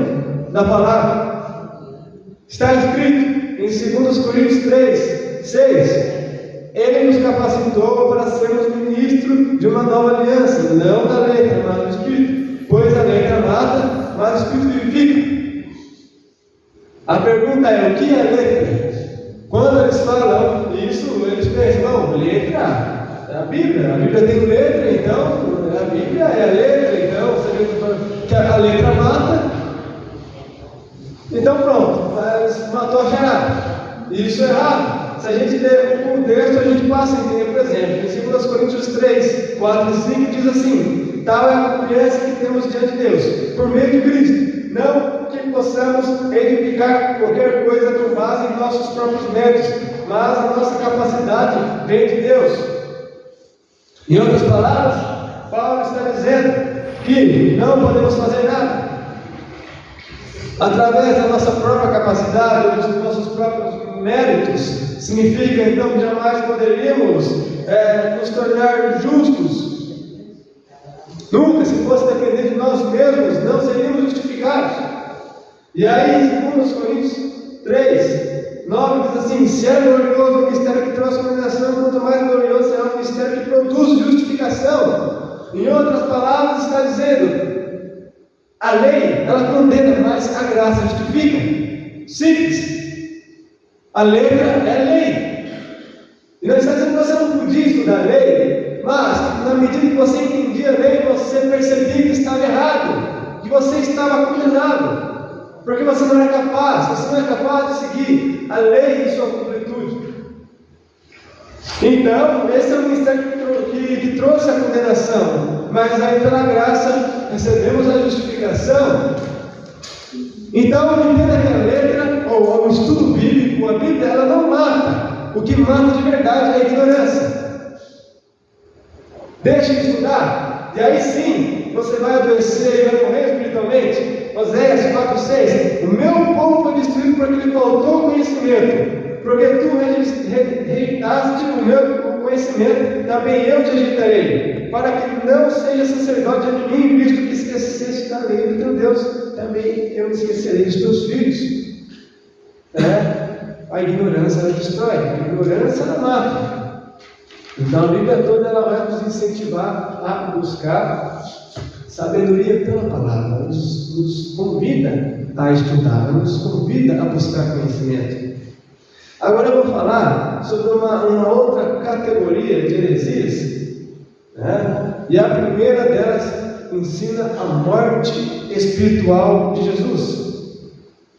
da palavra. Está escrito em 2 Coríntios 3:6: Ele nos capacitou para sermos ministros de uma nova aliança, não da letra, mas do Espírito. Pois a letra mata, mas o Espírito vivifica. A pergunta é: o que é letra? Quando eles falam isso, eles pensam: letra é a Bíblia tem letra, então a Bíblia é a letra, então você vê que a letra mata. Então pronto, matou a charada. Isso é errado. Se a gente ler o contexto, a gente passa a entender. Por exemplo, em 2 Coríntios 3, 4 e 5 diz assim: tal é a confiança que temos diante de Deus, por meio de Cristo, não que possamos edificar qualquer coisa com base em nossos próprios méritos, mas a nossa capacidade vem de Deus. Em outras palavras, Paulo está dizendo que não podemos fazer nada através da nossa própria capacidade, dos nossos próprios méritos. Significa então que jamais poderíamos nos tornar justos. Nunca, se fosse depender de nós mesmos, não seríamos justificados. E aí, em 2 Coríntios 3, 9 diz assim: se é glorioso o mistério que trouxe condenação, quanto mais glorioso será o mistério que produz justificação. Em outras palavras, está dizendo: a lei, ela condena, mas a graça justifica. Simples. A letra é lei. E não está dizendo que você não podia estudar a lei, mas na medida que você entendia a lei, você percebia que estava errado, que você estava condenado. Porque você não é capaz de seguir a lei em sua completude. Então, esse é o mistério que trouxe a condenação. Mas aí, pela graça, recebemos a justificação. Então, entenda que a letra, ou o estudo bíblico, a Bíblia, ela não mata. O que mata de verdade é a ignorância. Deixe de estudar, e aí sim, você vai adoecer e vai morrer espiritualmente. Oséias 4:6: o meu povo foi destruído porque lhe faltou conhecimento, porque tu rejeitaste o meu conhecimento, também eu te rejeitarei, para que não seja sacerdote de mim, visto que esqueceste da lei do teu Deus, também eu me esquecerei dos teus filhos. A ignorância ela destrói, a ignorância ela mata. Então a Bíblia toda ela vai nos incentivar a buscar sabedoria pela palavra, nos convida a estudar, nos convida a buscar conhecimento. Agora eu vou falar sobre uma outra categoria de heresias né? E a primeira delas ensina a morte espiritual de Jesus.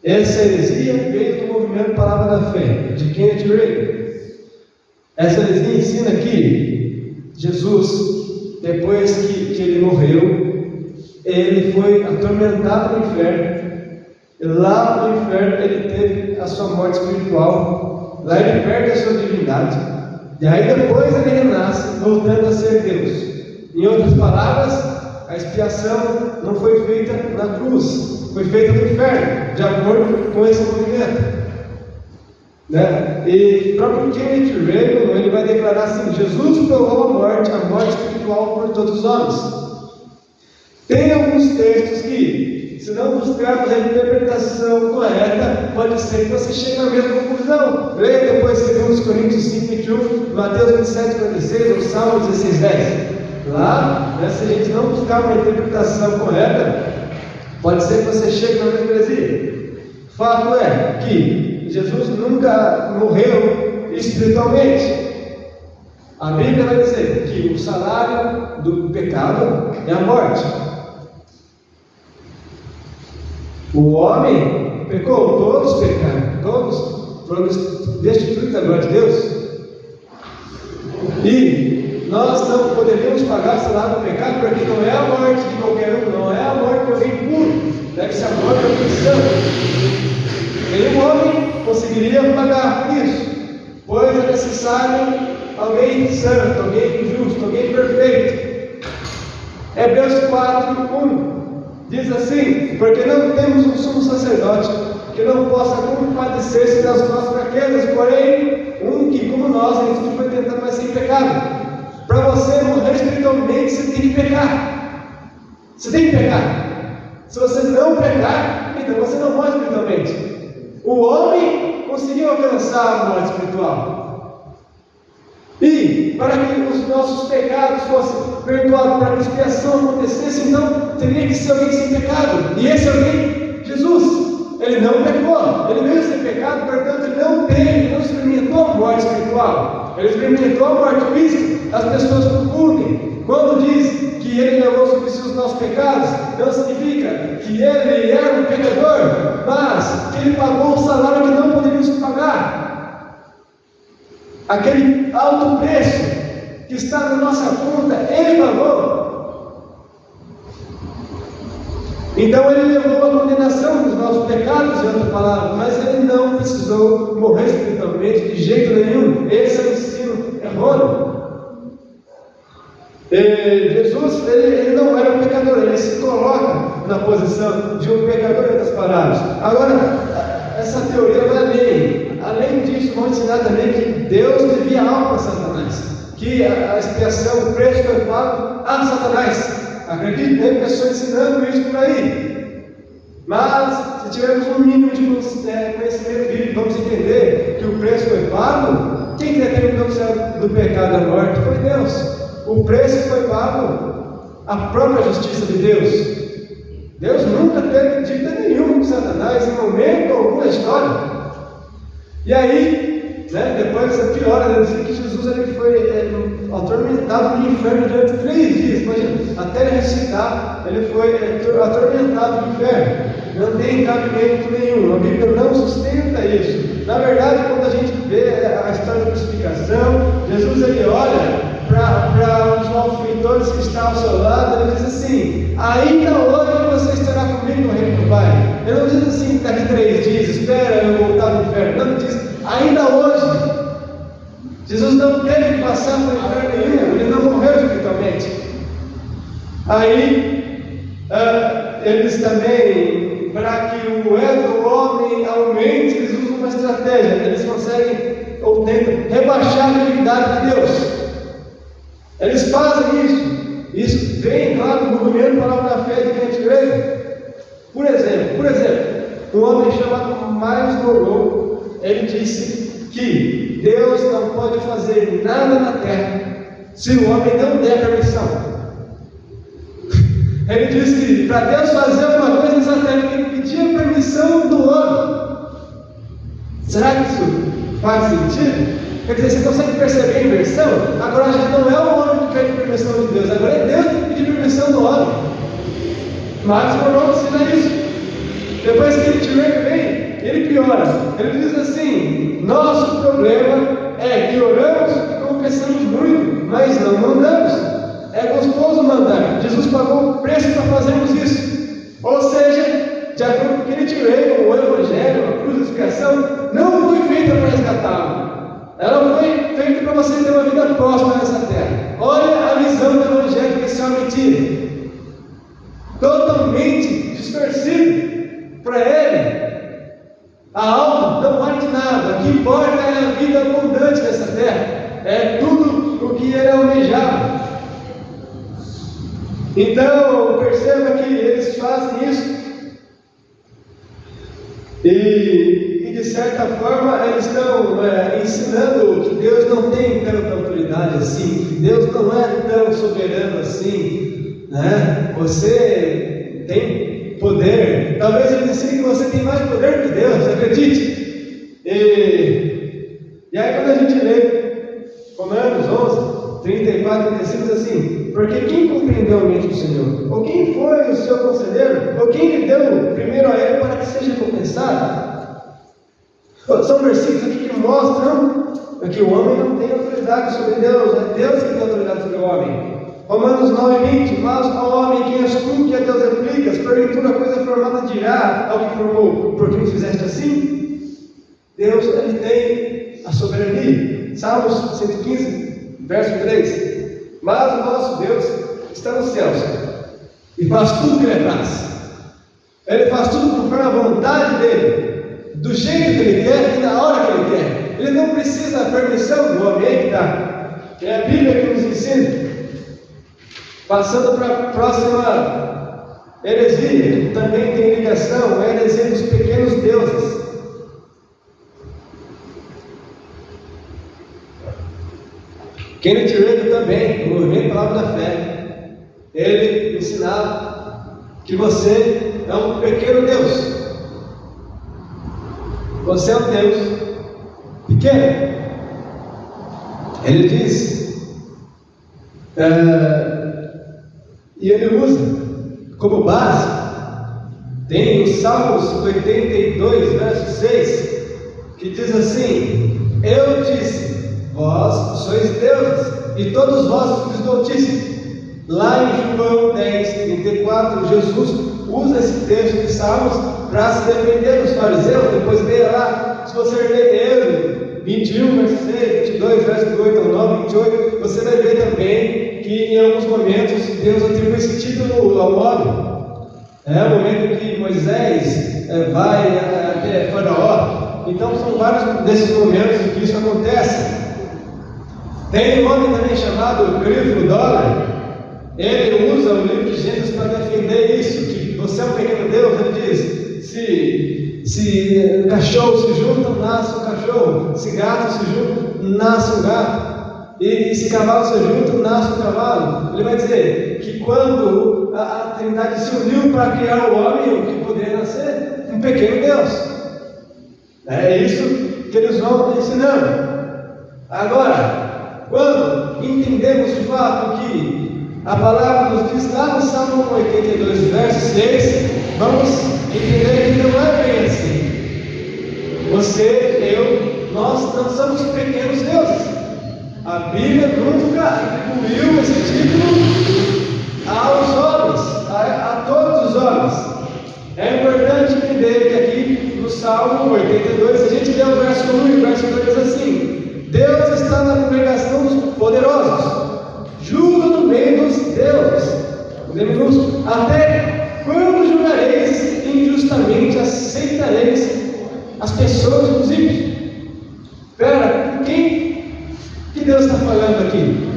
Essa heresia veio do movimento Palavra da Fé, de Kenneth Reagan. Essa heresia ensina que Jesus, depois que ele morreu, ele foi atormentado no inferno. E lá no inferno ele teve a sua morte espiritual. Lá ele perde a sua divindade. E aí depois ele renasce, voltando a ser Deus. Em outras palavras, a expiação não foi feita na cruz, foi feita no inferno, de acordo com esse movimento, né? E o próprio Kenneth Reagan, ele vai declarar assim: Jesus provou a morte espiritual por todos os homens. Tem alguns textos que, se não buscarmos a interpretação correta, pode ser que você chegue na mesma conclusão. Leia depois 2 Coríntios 5:21, Mateus 27:46 ou Salmo 16:10. Lá, né, se a gente não buscar uma interpretação correta, pode ser que você chegue na mesma heresia. Fato é que Jesus nunca morreu espiritualmente. A Bíblia vai dizer que o salário do pecado é a morte. O homem pecou, todos pecaram, todos foram destituídos da glória de Deus. E nós não poderíamos pagar o salário do pecado, porque não é a morte de qualquer um, não é a morte de alguém puro, deve ser a morte de alguém santo. Nenhum homem conseguiria pagar por isso, pois é necessário alguém santo, alguém justo, alguém perfeito. Hebreus 4:1 diz assim: porque não temos um sumo sacerdote que não possa compadecer-se das nossas fraquezas, porém um que, como nós, em tudo foi tentado, mas sem pecado. Para você morrer espiritualmente, você tem que pecar. Você tem que pecar. Se você não pecar, então você não morre espiritualmente. O homem conseguiu alcançar a morte espiritual. E para que os nossos pecados fossem perdoados, para que a expiação acontecesse, então teria que ser alguém sem pecado. E esse alguém, Jesus. Ele não pecou, ele veio sem pecado, portanto ele não experimentou a morte espiritual. Ele experimentou a morte física. As pessoas confundem. Quando diz que ele levou sobre si os nossos pecados, não significa que ele era um pecador, mas que ele pagou um salário que não poderíamos pagar. Aquele alto preço que está na nossa conta, ele pagou. Então ele levou a condenação dos nossos pecados, em outra palavra, mas ele não precisou morrer espiritualmente de jeito nenhum. Esse é o ensino errôneo. Jesus, ele não era um pecador, ele se coloca na posição de um pecador, em outras palavras. Agora, essa teoria vai além. Além disso, vamos ensinar também que Deus devia algo a Satanás, que a expiação, o preço foi pago a Satanás. Acredito, tem pessoas ensinando isso por aí. Mas, se tivermos um mínimo de conhecimento bíblico, vamos entender que o preço foi pago. Quem determinou o céu do pecado e da morte foi Deus. O preço foi pago, a própria justiça de Deus. Deus nunca teve dívida nenhuma com Satanás, em momento algum da história. E aí, depois essa piora, dizer que Jesus ele foi atormentado no inferno durante 3 dias. Imagina, até ele ressuscitar, ele foi atormentado no inferno. Não tem cabimento nenhum, a Bíblia não sustenta isso. Na verdade, quando a gente vê a história da crucificação, Jesus ele olha para os malfeitores que estão ao seu lado, ele diz assim: ainda hoje você estará comigo no reino do Pai. Ele não diz assim, daqui 3 dias, espera eu voltar do inferno. Não, ele diz, ainda hoje. Jesus não teve que passar por inferno nenhum, ele não morreu espiritualmente. Aí, eles também, para que o ego do homem aumente, eles usam uma estratégia, eles conseguem ou tentam rebaixar a divindade de Deus. Eles fazem isso. Isso vem, claro, do movimento Palavra da Fé de Kenneth Reagan. Por exemplo, um homem chamado Miles Monroe, ele disse que Deus não pode fazer nada na terra se o homem não der permissão. Ele disse que para Deus fazer uma coisa nessa terra, ele tem que pedir a permissão do homem. Será que isso faz sentido? Quer dizer, você consegue perceber a inversão? Agora já não é o homem que pede permissão de Deus, agora é Deus que tem que pedir permissão do homem. Marcos Mormon ensina isso. Depois que Kenneth Reagan vem, ele piora. Ele diz assim: nosso problema é que oramos e confessamos muito, mas não mandamos. É gostoso mandar. Jesus pagou o preço para fazermos isso. Ou seja, de acordo com Kenneth Reagan, o Evangelho, a cruz da expiação, não foi feita para resgatá-lo. Ela foi feita para você ter uma vida próspera nessa terra. Olha a visão do Evangelho que esse homem tira. Totalmente distorcido. Para ele, a alma não vale de nada. O que importa é a vida abundante nessa terra. É tudo o que ele almejava. Então, perceba que eles fazem isso. E de certa forma, eles estão ensinando que Deus não tem tanta autoridade assim, que Deus não é tão soberano assim, né? Você tem poder, talvez ele ensine que você tem mais poder que Deus, acredite. E aí, quando a gente lê Romanos 11, 34, 35, diz assim: porque quem compreendeu a mente do Senhor? Ou quem foi o seu conselheiro? Ou quem lhe deu primeiro a ele para que seja compensado? São versículos aqui que mostram que o homem não tem autoridade sobre Deus, é Deus que tem autoridade sobre o homem. Romanos 9:20, mas ao homem quem és tu que a Deus aplicas, porventura a coisa formada dirá ao que formou, por que me fizeste assim? Deus, ele tem a soberania. Salmos 115, verso 3, mas o nosso Deus está nos céus, e faz tudo que lhe apraz. Ele faz tudo conforme a vontade dele, do jeito que ele quer e na hora que ele quer. Ele não precisa da permissão do homem que dá. É a Bíblia que nos ensina. Passando para a próxima heresia, que também tem ligação, é a heresia dos pequenos deuses. Kenneth Reagan também, no movimento Palavra da Fé, ele ensinava que você é um pequeno Deus. Você é um Deus pequeno. Ele diz, e ele usa como base, tem o Salmos 82, verso 6, que diz assim: eu disse, vós sois deuses, e todos vós filhos do Altíssimo. Lá em João 10, 34, Jesus usa esse texto de Salmos para se defender dos fariseus. Depois leia lá, se você ler ele, 21, verso 6, 22, verso 8 ao 9, 28, você vai ver também que em alguns momentos Deus atribui esse título ao homem. É o momento que Moisés vai até Faraó. Então são vários desses momentos em que isso acontece. Tem um homem também chamado Clifford Dollar. Ele usa o livro de Gênesis para defender isso, que você é um pequeno Deus. Ele diz: se cachorros se juntam, nasce um cachorro. Se gatos se juntam, nasce um gato. E se cavalo se juntam, nasce um cavalo. Ele vai dizer que quando a Trindade se uniu para criar o homem, o que poderia nascer? Um pequeno Deus. É isso que eles vão ensinando. Agora, quando entendemos de fato que a palavra nos diz lá no Salmo 82, verso 6, vamos entender que não é bem assim. Você, eu, nós não somos pequenos deuses. A Bíblia nunca atribuiu esse título aos homens, a todos os homens. É importante entender que aqui no Salmo 82, a gente lê o verso 1 e o verso 2 diz assim: Deus está na congregação dos poderosos, julga no meio dos deuses. Até quando julgareis injustamente, aceitareis as pessoas dos ímpios? Espera, quem que Deus está falando aqui?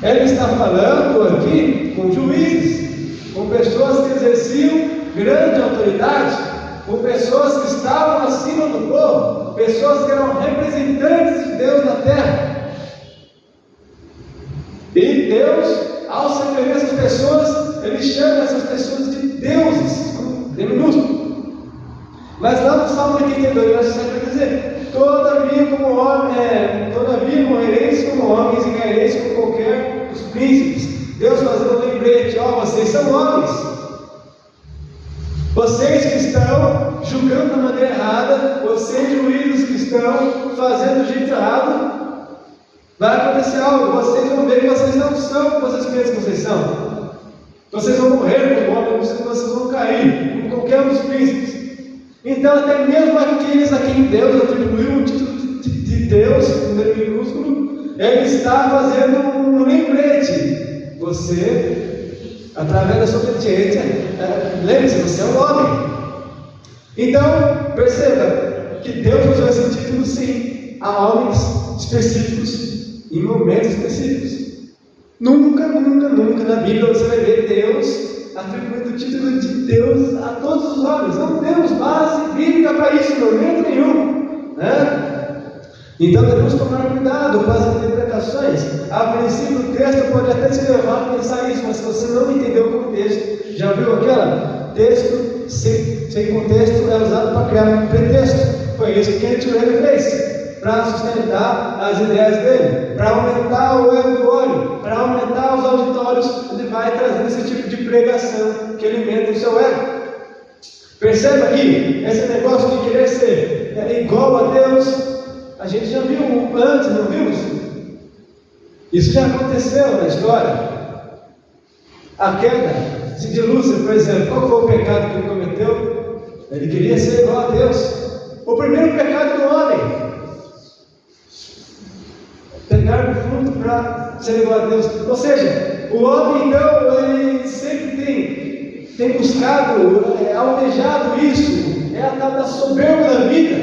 Ele está falando aqui com juízes, com pessoas que exerciam grande autoridade, com pessoas que estavam acima do povo, pessoas que eram representantes de Deus na terra. E Deus, ao se referir a essas pessoas, Ele chama essas pessoas de deuses, de minúsculo. Mas lá no Salmo 82, verso 7 vai dizer: todavia morrereis como homens e caireis como qualquer os príncipes, Deus fazendo um lembrete: ó, vocês são homens. Vocês que estão julgando da maneira errada, vocês juízes que estão fazendo do jeito errado, vai acontecer algo. Vocês vão ver que vocês não são o que vocês pensam que vocês são. Vocês vão morrer como homens, vocês vão cair como qualquer um dos príncipes. Então, até mesmo aqueles a quem Deus atribuiu o título de Deus, número minúsculo, Ele está fazendo um lembrete. Você, através da sua obediência, lembre-se, você é um homem. Então, perceba que Deus usou esse título, sim, a homens específicos, em momentos específicos. Nunca na Bíblia você vai ver Deus atribuindo o título de Deus a todos os homens. Não temos base bíblica para isso, em momento nenhum, né? Então devemos tomar cuidado com as interpretações. A princípio o texto pode até te levar a pensar isso, mas se você não entendeu o contexto, já viu aquela? Texto sem contexto é usado para criar um pretexto. Foi isso que Kenneth Hagin fez, para sustentar as ideias dele, para aumentar o ego do olho, para aumentar os auditórios. Ele vai trazendo esse tipo de pregação que alimenta o seu ego. Perceba que esse negócio de querer ser igual a Deus, a gente já viu antes, não vimos? Isso já aconteceu na história. A queda de Lúcifer, por exemplo, qual foi o pecado que ele cometeu? Ele queria ser igual a Deus. O primeiro pecado do homem: pegar o fruto para ser igual a Deus. Ou seja, o homem então, ele sempre tem buscado, almejado isso. É a tal da soberba da vida,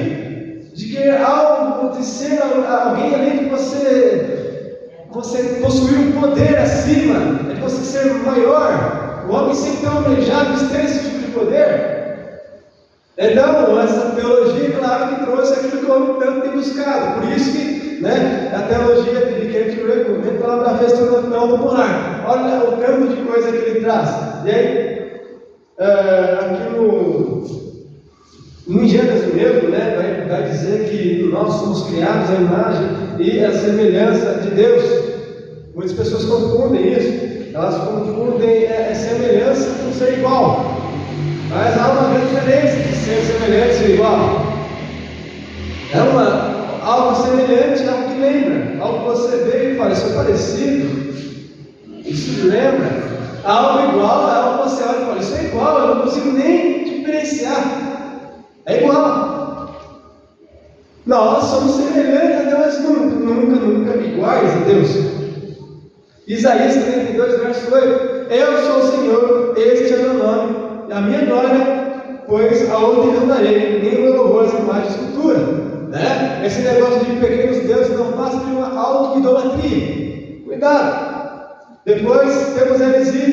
de querer algo, de ser alguém além de você possuir um poder acima, é de você ser maior. O homem sempre tem almejado de ter esse tipo de poder. Então, essa teologia, claro que trouxe aquilo que o homem tanto tem buscado. Por isso que, a teologia de Kenneth Hagin, a palavra da fé se tornou tão popular. Olha o tanto de coisa que ele traz. E aí, aqui no Gênesis mesmo, vai dizer que nós somos criados à imagem e à semelhança de Deus. Muitas pessoas confundem isso. Elas confundem semelhança com ser igual. Mas há uma grande diferença de ser semelhante e ser igual. Algo semelhante é algo que lembra, algo que você vê e fala: isso é parecido, isso lembra. Algo igual é algo que você olha e fala: isso é igual, eu não consigo nem diferenciar. É igual. Nós somos semelhantes a Deus, nunca iguais a Deus. Isaías 32, verso 8: eu sou o Senhor, este é o meu nome, a minha glória, pois aonde não darei, nem o meu louvor às imagens de escultura. Esse negócio de pequenos deuses não passa de uma auto-idolatria. Cuidado. Depois temos a heresia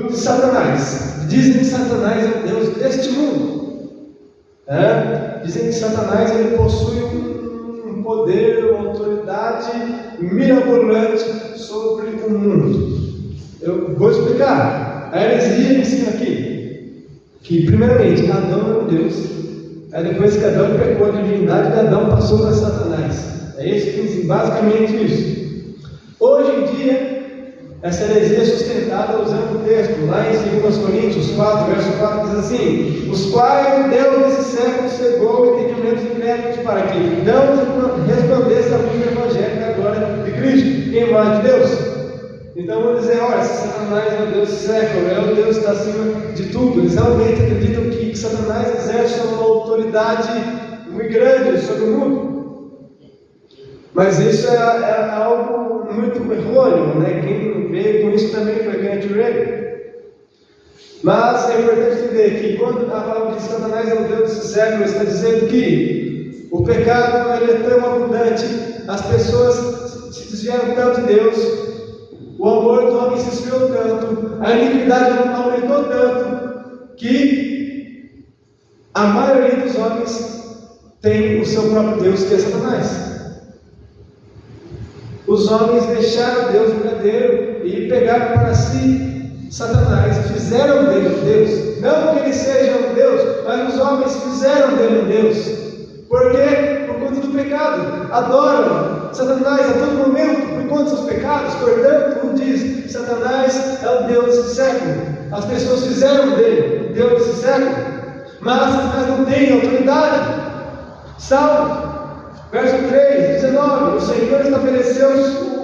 de Satanás. Dizem que Satanás é o Deus deste mundo. Dizem que Satanás ele possui um poder, uma autoridade mirabolante sobre o mundo. Eu vou explicar. A heresia ensina aqui que, primeiramente, Adão é um Deus. Aí depois que Adão pecou a divindade de Adão, passou para Satanás. É isso que ensina, basicamente isso. Hoje em dia, essa heresia é sustentada usando o texto, lá em 2 Coríntios 4, verso 4, diz assim: os quais o Deus desse século cegou o entendimento incrédulos para que não resplandeça a luz do Evangelho da glória de Cristo, em imagem de Deus. Então vamos dizer: olha, se Satanás é o Deus do século, é o Deus que está acima de tudo. Eles realmente acreditam que Satanás exerce uma autoridade muito grande sobre o mundo. Mas isso é algo muito errôneo, Quem veio com isso também foi Kenneth Hagin. Mas é importante entender que quando a palavra de Satanás é o Deus desse século, está dizendo que o pecado ele é tão abundante, as pessoas se desviaram tanto de Deus, o amor do homem se esfriou tanto, a iniquidade aumentou tanto, que a maioria dos homens tem o seu próprio Deus, que é Satanás. Os homens deixaram Deus verdadeiro e pegaram para si Satanás, fizeram dele um Deus. Não que ele seja um Deus, mas os homens fizeram dele um Deus. Por quê? Por conta do pecado. Adoram Satanás a todo momento, conta seus pecados. Portanto, como diz, Satanás é o Deus desse século. As pessoas fizeram dele o Deus desse século, mas Satanás não tem autoridade. Salmo, verso 3, 19: o Senhor estabeleceu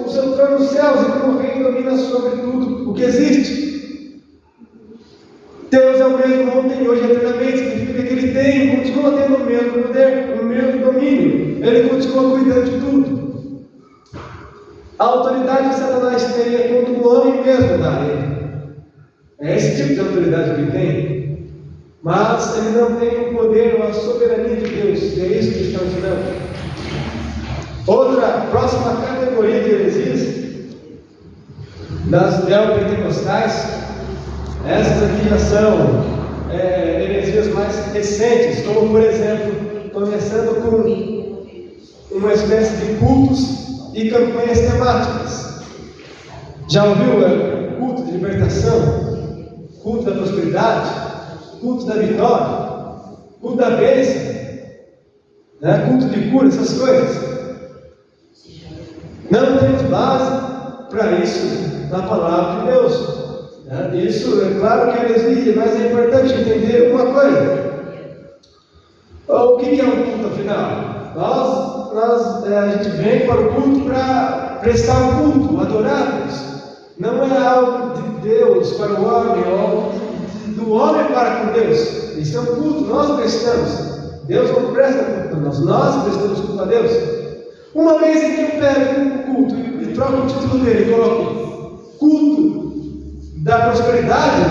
o seu trono nos céus e como rei domina sobre tudo o que existe. Deus é o mesmo ontem, hoje e eternamente. Significa que Ele continua tendo o mesmo poder, o mesmo domínio. Ele continua cuidando de tudo. A autoridade que Satanás tem é quando o homem mesmo dá a ele. É esse tipo de autoridade que ele tem. Mas ele não tem o poder ou a soberania de Deus. É isso que estamos falando. Outra, próxima categoria de heresias das neopentecostais. Essas aqui já são heresias mais recentes, como por exemplo, começando com uma espécie de cultos e campanhas temáticas. Já ouviu culto de libertação, culto da prosperidade, culto da vitória, culto da bênção, culto de cura, essas coisas? Não temos base para isso na palavra de Deus. Isso é claro que é heresia, mas é importante entender uma coisa. O que é um culto afinal? A gente vem para o culto para prestar um culto, adorar Deus. Não é algo de Deus para o homem, é algo do homem para com Deus. Isso é um culto, nós prestamos. Deus não presta culto a nós prestamos culto a Deus. Uma vez em que eu pego um culto e troco o título dele e coloco culto da prosperidade,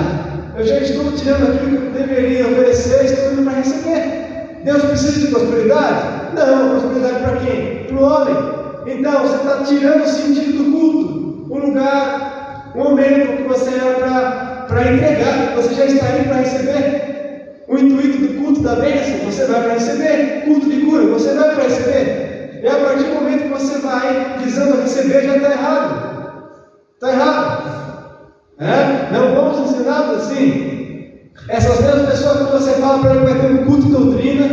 eu já estou tirando aquilo que eu deveria oferecer e estou indo para receber. Deus precisa de prosperidade? Não, prosperidade para quem? Para o homem. Então você está tirando o sentido do culto, um lugar, um momento que você é para entregar, você já está indo para receber. O intuito do culto da bênção, você vai para receber. Culto de cura, você vai para receber. E a partir do momento que você vai visando receber, já está errado. Está errado. Não vamos ensinar assim. Essas mesmas pessoas, quando você fala para ela que vai ter um culto de doutrina,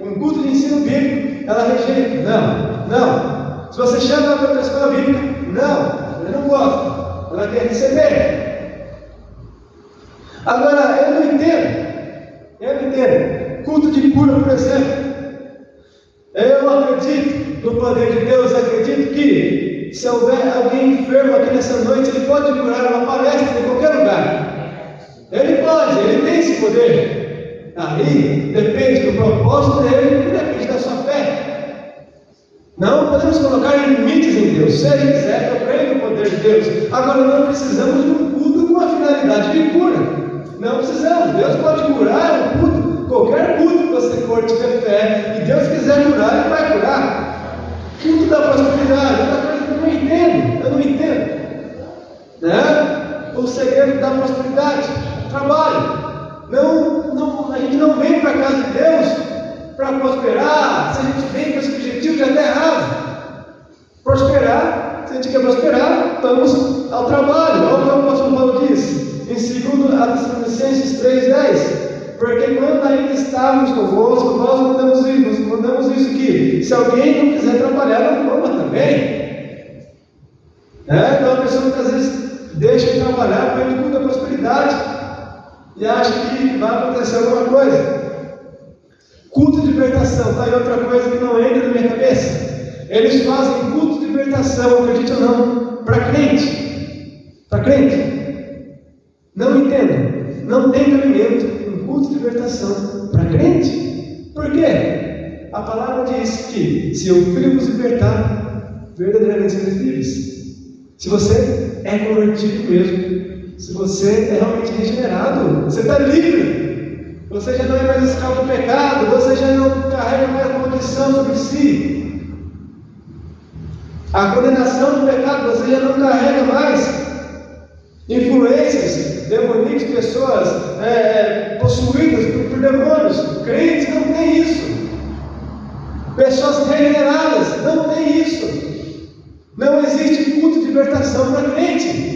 um culto de ensino bíblico, ela rejeita. Não. Se você chama ela para a escola bíblica, não, ela não gosta, ela quer receber. Agora, eu não entendo. Culto de cura, por exemplo. Eu acredito no poder de Deus, acredito que se houver alguém enfermo aqui nessa noite, ele pode curar uma palestra em qualquer lugar. Ele tem esse poder. Aí depende do propósito dele e depende da sua fé. Não podemos colocar limites em Deus. Se ele quiser, eu creio no poder de Deus. Agora não precisamos de um culto com a finalidade de cura. Não precisamos. Deus pode curar um culto, qualquer culto que você for tiver fé, e Deus quiser curar, Ele vai curar. Culto da prosperidade, outra coisa que eu não entendo. O segredo da prosperidade, trabalho. A gente não vem para a casa de Deus para prosperar. Se a gente vem com esse objetivo, já está errado. Prosperar, se a gente quer prosperar, vamos ao trabalho. Olha o que o apóstolo Paulo diz em 2 Tessalonicenses 3,10: porque quando ainda estávamos convosco, nós mandamos isso aqui: se alguém não quiser trabalhar, não coma também. Então a pessoa muitas vezes deixa de trabalhar pelo culto da prosperidade e acha que vai acontecer alguma coisa. Culto de libertação, está aí outra coisa que não entra na minha cabeça. Eles fazem culto de libertação, acredite ou não, para crente. Para crente. Não entendo. Não tem cabimento um culto de libertação para crente. Por quê? A palavra diz que se o Filho vos libertar, verdadeiramente sereis livres. Se você é convertido mesmo, se você é realmente regenerado, você está livre. Você já não é mais escravo do pecado, você já não carrega mais a maldição sobre si. A condenação do pecado, você já não carrega mais. Influências demoníacas, pessoas possuídas por demônios. Crentes não tem isso. Pessoas regeneradas não tem isso. Não existe culto de libertação para crente.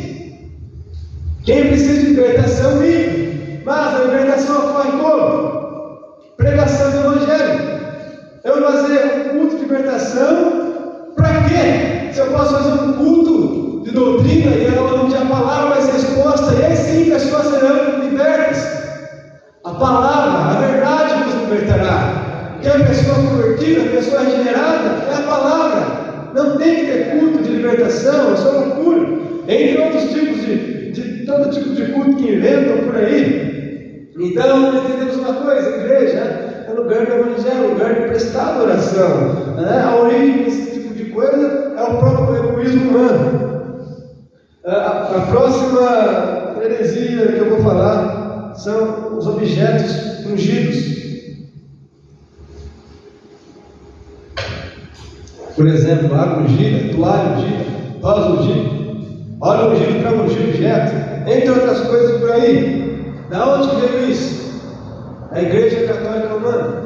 Quem precisa de libertação, livre. Mas a libertação ocorre como? Pregação do Evangelho. Eu vou fazer um culto de libertação para quê? Se eu posso fazer um culto doutrina e onde a palavra vai ser exposta, e aí sim pessoas serão libertas. A palavra, a verdade nos libertará. Que a pessoa convertida, a pessoa regenerada, é a palavra. Não tem que ter culto de libertação, isso é loucura. Entre outros tipos de todo tipo de culto que inventam por aí. Então, entendemos uma coisa: a igreja é lugar do evangelho, lugar de prestar adoração. A origem desse tipo de coisa é o próprio egoísmo humano. A próxima heresia que eu vou falar são os objetos ungidos. Por exemplo, água ungida, toalha ungida, rosa ungida, óleo ungido para ungir objeto, entre outras coisas por aí. Da onde veio isso? A Igreja Católica Romana.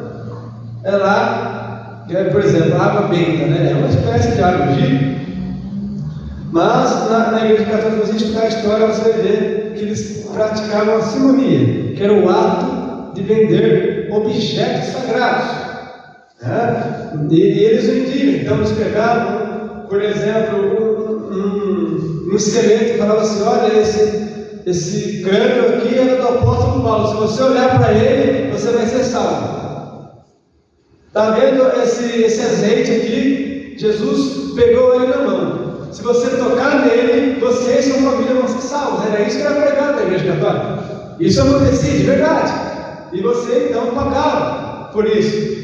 É lá, por exemplo, a água benta, né? É uma espécie de água ungida. Mas na Igreja Católica, se a gente estudar a história, você vai ver que eles praticavam a simonia, que era o ato de vender objetos sagrados. E eles vendiam. Então eles pegavam, por exemplo, um esqueleto e falavam assim: olha, esse crânio aqui era do apóstolo Paulo, se você olhar para ele, você vai ser salvo. Está vendo esse azeite aqui? Jesus pegou ele na mão. Se você tocar nele, você e sua família vão ser salvos. Era isso que era pregado na Igreja Católica. Isso acontecia de verdade. E você então pagava por isso.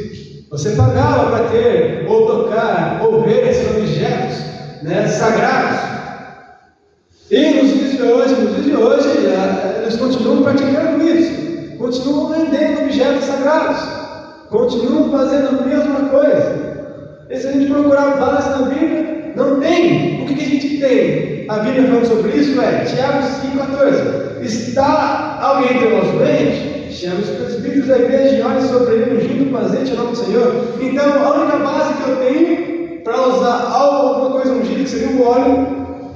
Você pagava para ter, ou tocar, ou ver esses objetos, né, sagrados. E nos dias de hoje, eles continuam praticando isso. Continuam vendendo objetos sagrados. Continuam fazendo a mesma coisa. E se a gente procurar base na Bíblia, não tem. O que a gente tem? A Bíblia falando sobre isso é Tiago 5,14. Está alguém entre nós doente? Chame os presbíteros da igreja e olhe sobre ele ungindo com azeite em nome do Senhor. Então, a única base que eu tenho para usar alguma coisa ungida, que seria o óleo,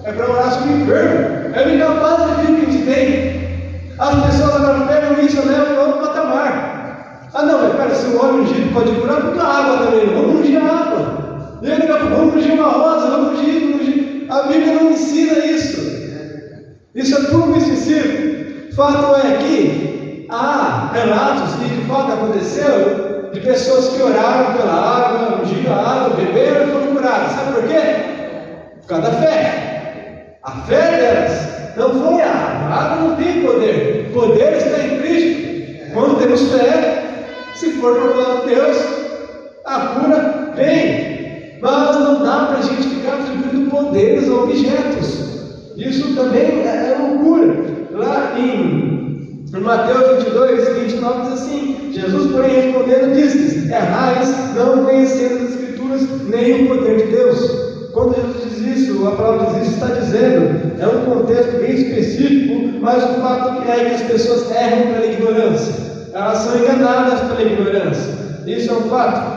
é para orar sobre o enfermo. É a única base da Bíblia que a gente tem. As pessoas agora pegam isso e levam para outro patamar. Ah não, mas pera, se o óleo ungido pode curar, porque a água também. Vamos ungir a água. E aí, vamos ungir uma rosa, vamos ungir. A Bíblia não ensina isso. Isso é puro misticismo. Fato é que há relatos que de fato aconteceu de pessoas que oraram pela água, ungiram a água, beberam e foram curadas. Sabe por quê? Por causa da fé. A fé delas não foi a água. A água não tem poder. O poder está em Cristo. Quando temos fé, se for por causa de Deus, a cura vem. Mas não dá para a gente ficar atribuindo poderes a objetos. Isso também é loucura. Lá em Mateus 22, 29 diz assim: Jesus, porém, respondendo, disse: errais, não conhecendo as Escrituras nem o poder de Deus. Quando Jesus diz isso, a palavra diz isso, está dizendo, é um contexto bem específico, mas o fato é que as pessoas erram pela ignorância, elas são enganadas pela ignorância. Isso é um fato.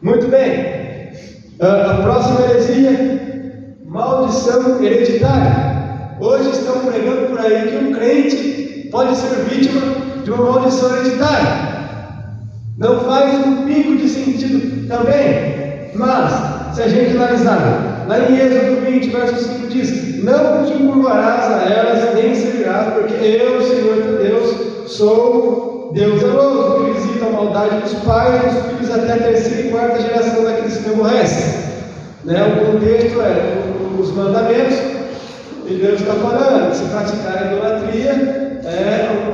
Muito bem. A próxima heresia: maldição hereditária. Hoje estão pregando por aí que um crente pode ser vítima de uma maldição hereditária. Não faz um pingo de sentido também. Mas, se a gente analisar, lá em Êxodo 20, verso 5 diz: não te encurvarás a elas, nem servirás, porque eu, Senhor teu Deus, sou Deus zeloso, que visita a maldade dos pais e dos filhos até a terceira e quarta geração daqueles que me aborrecem. O contexto é os mandamentos. E Deus está falando, se praticar a idolatria,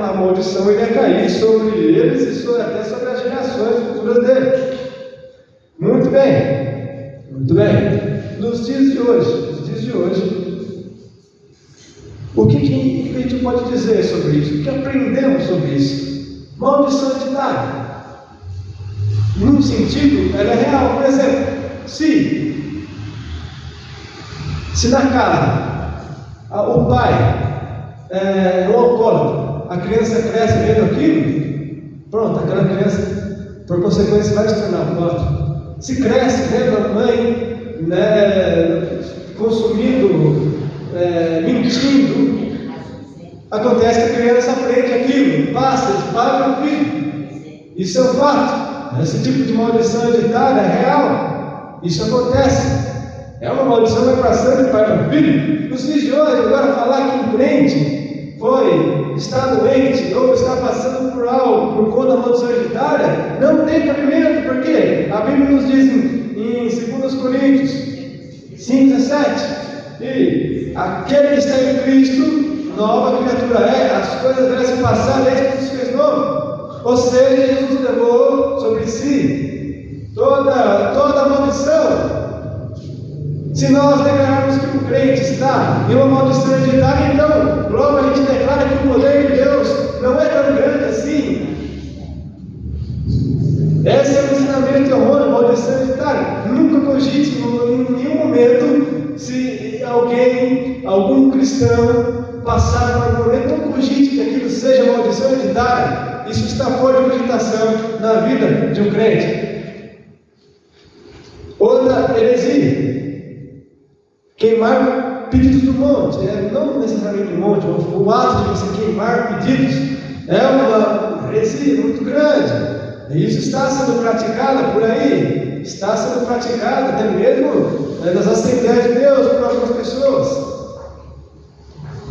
a maldição iria cair sobre eles e até sobre as gerações futuras deles. Muito bem, muito bem. Nos dias de hoje, o que a gente pode dizer sobre isso? O que aprendemos sobre isso? Maldição hereditária. Num sentido, ela é real. Por exemplo, se na casa o pai é um alcoólatra, a criança cresce vendo aquilo, pronto, aquela criança, por consequência, vai se tornar alcoólatra. Se cresce vendo a mãe consumindo, mentindo, acontece que a criança aprende aquilo, passa, espalha o filho. Isso é um fato. Esse tipo de maldição hereditária é real. Isso acontece. É uma maldição que vai passando de pai para filho. Nos dias de hoje, agora falar que um crente está doente ou está passando por algo por conta da maldição hereditária, não tem cabimento, porque a Bíblia nos diz em 2 Coríntios 5,17: e aquele que está em Cristo, nova criatura é, as coisas devem se passar, desde que se fez novo. Ou seja, Jesus levou sobre si toda a maldição. Se nós declararmos que o crente está em uma maldição hereditária, então logo a gente declara que o poder de Deus não é tão grande assim. Esse é o ensinamento errôneo, maldição hereditária. Nunca cogite em nenhum momento, se algum cristão passar por um momento, não cogite que aquilo seja maldição hereditária. Isso está fora de cogitação na vida de um crente. Outra heresia: queimar pedidos do monte. Não necessariamente do monte, o ato de você queimar pedidos é uma heresia muito grande. E isso está sendo praticado por aí, está sendo praticado até mesmo nas Assembleias de Deus por algumas pessoas.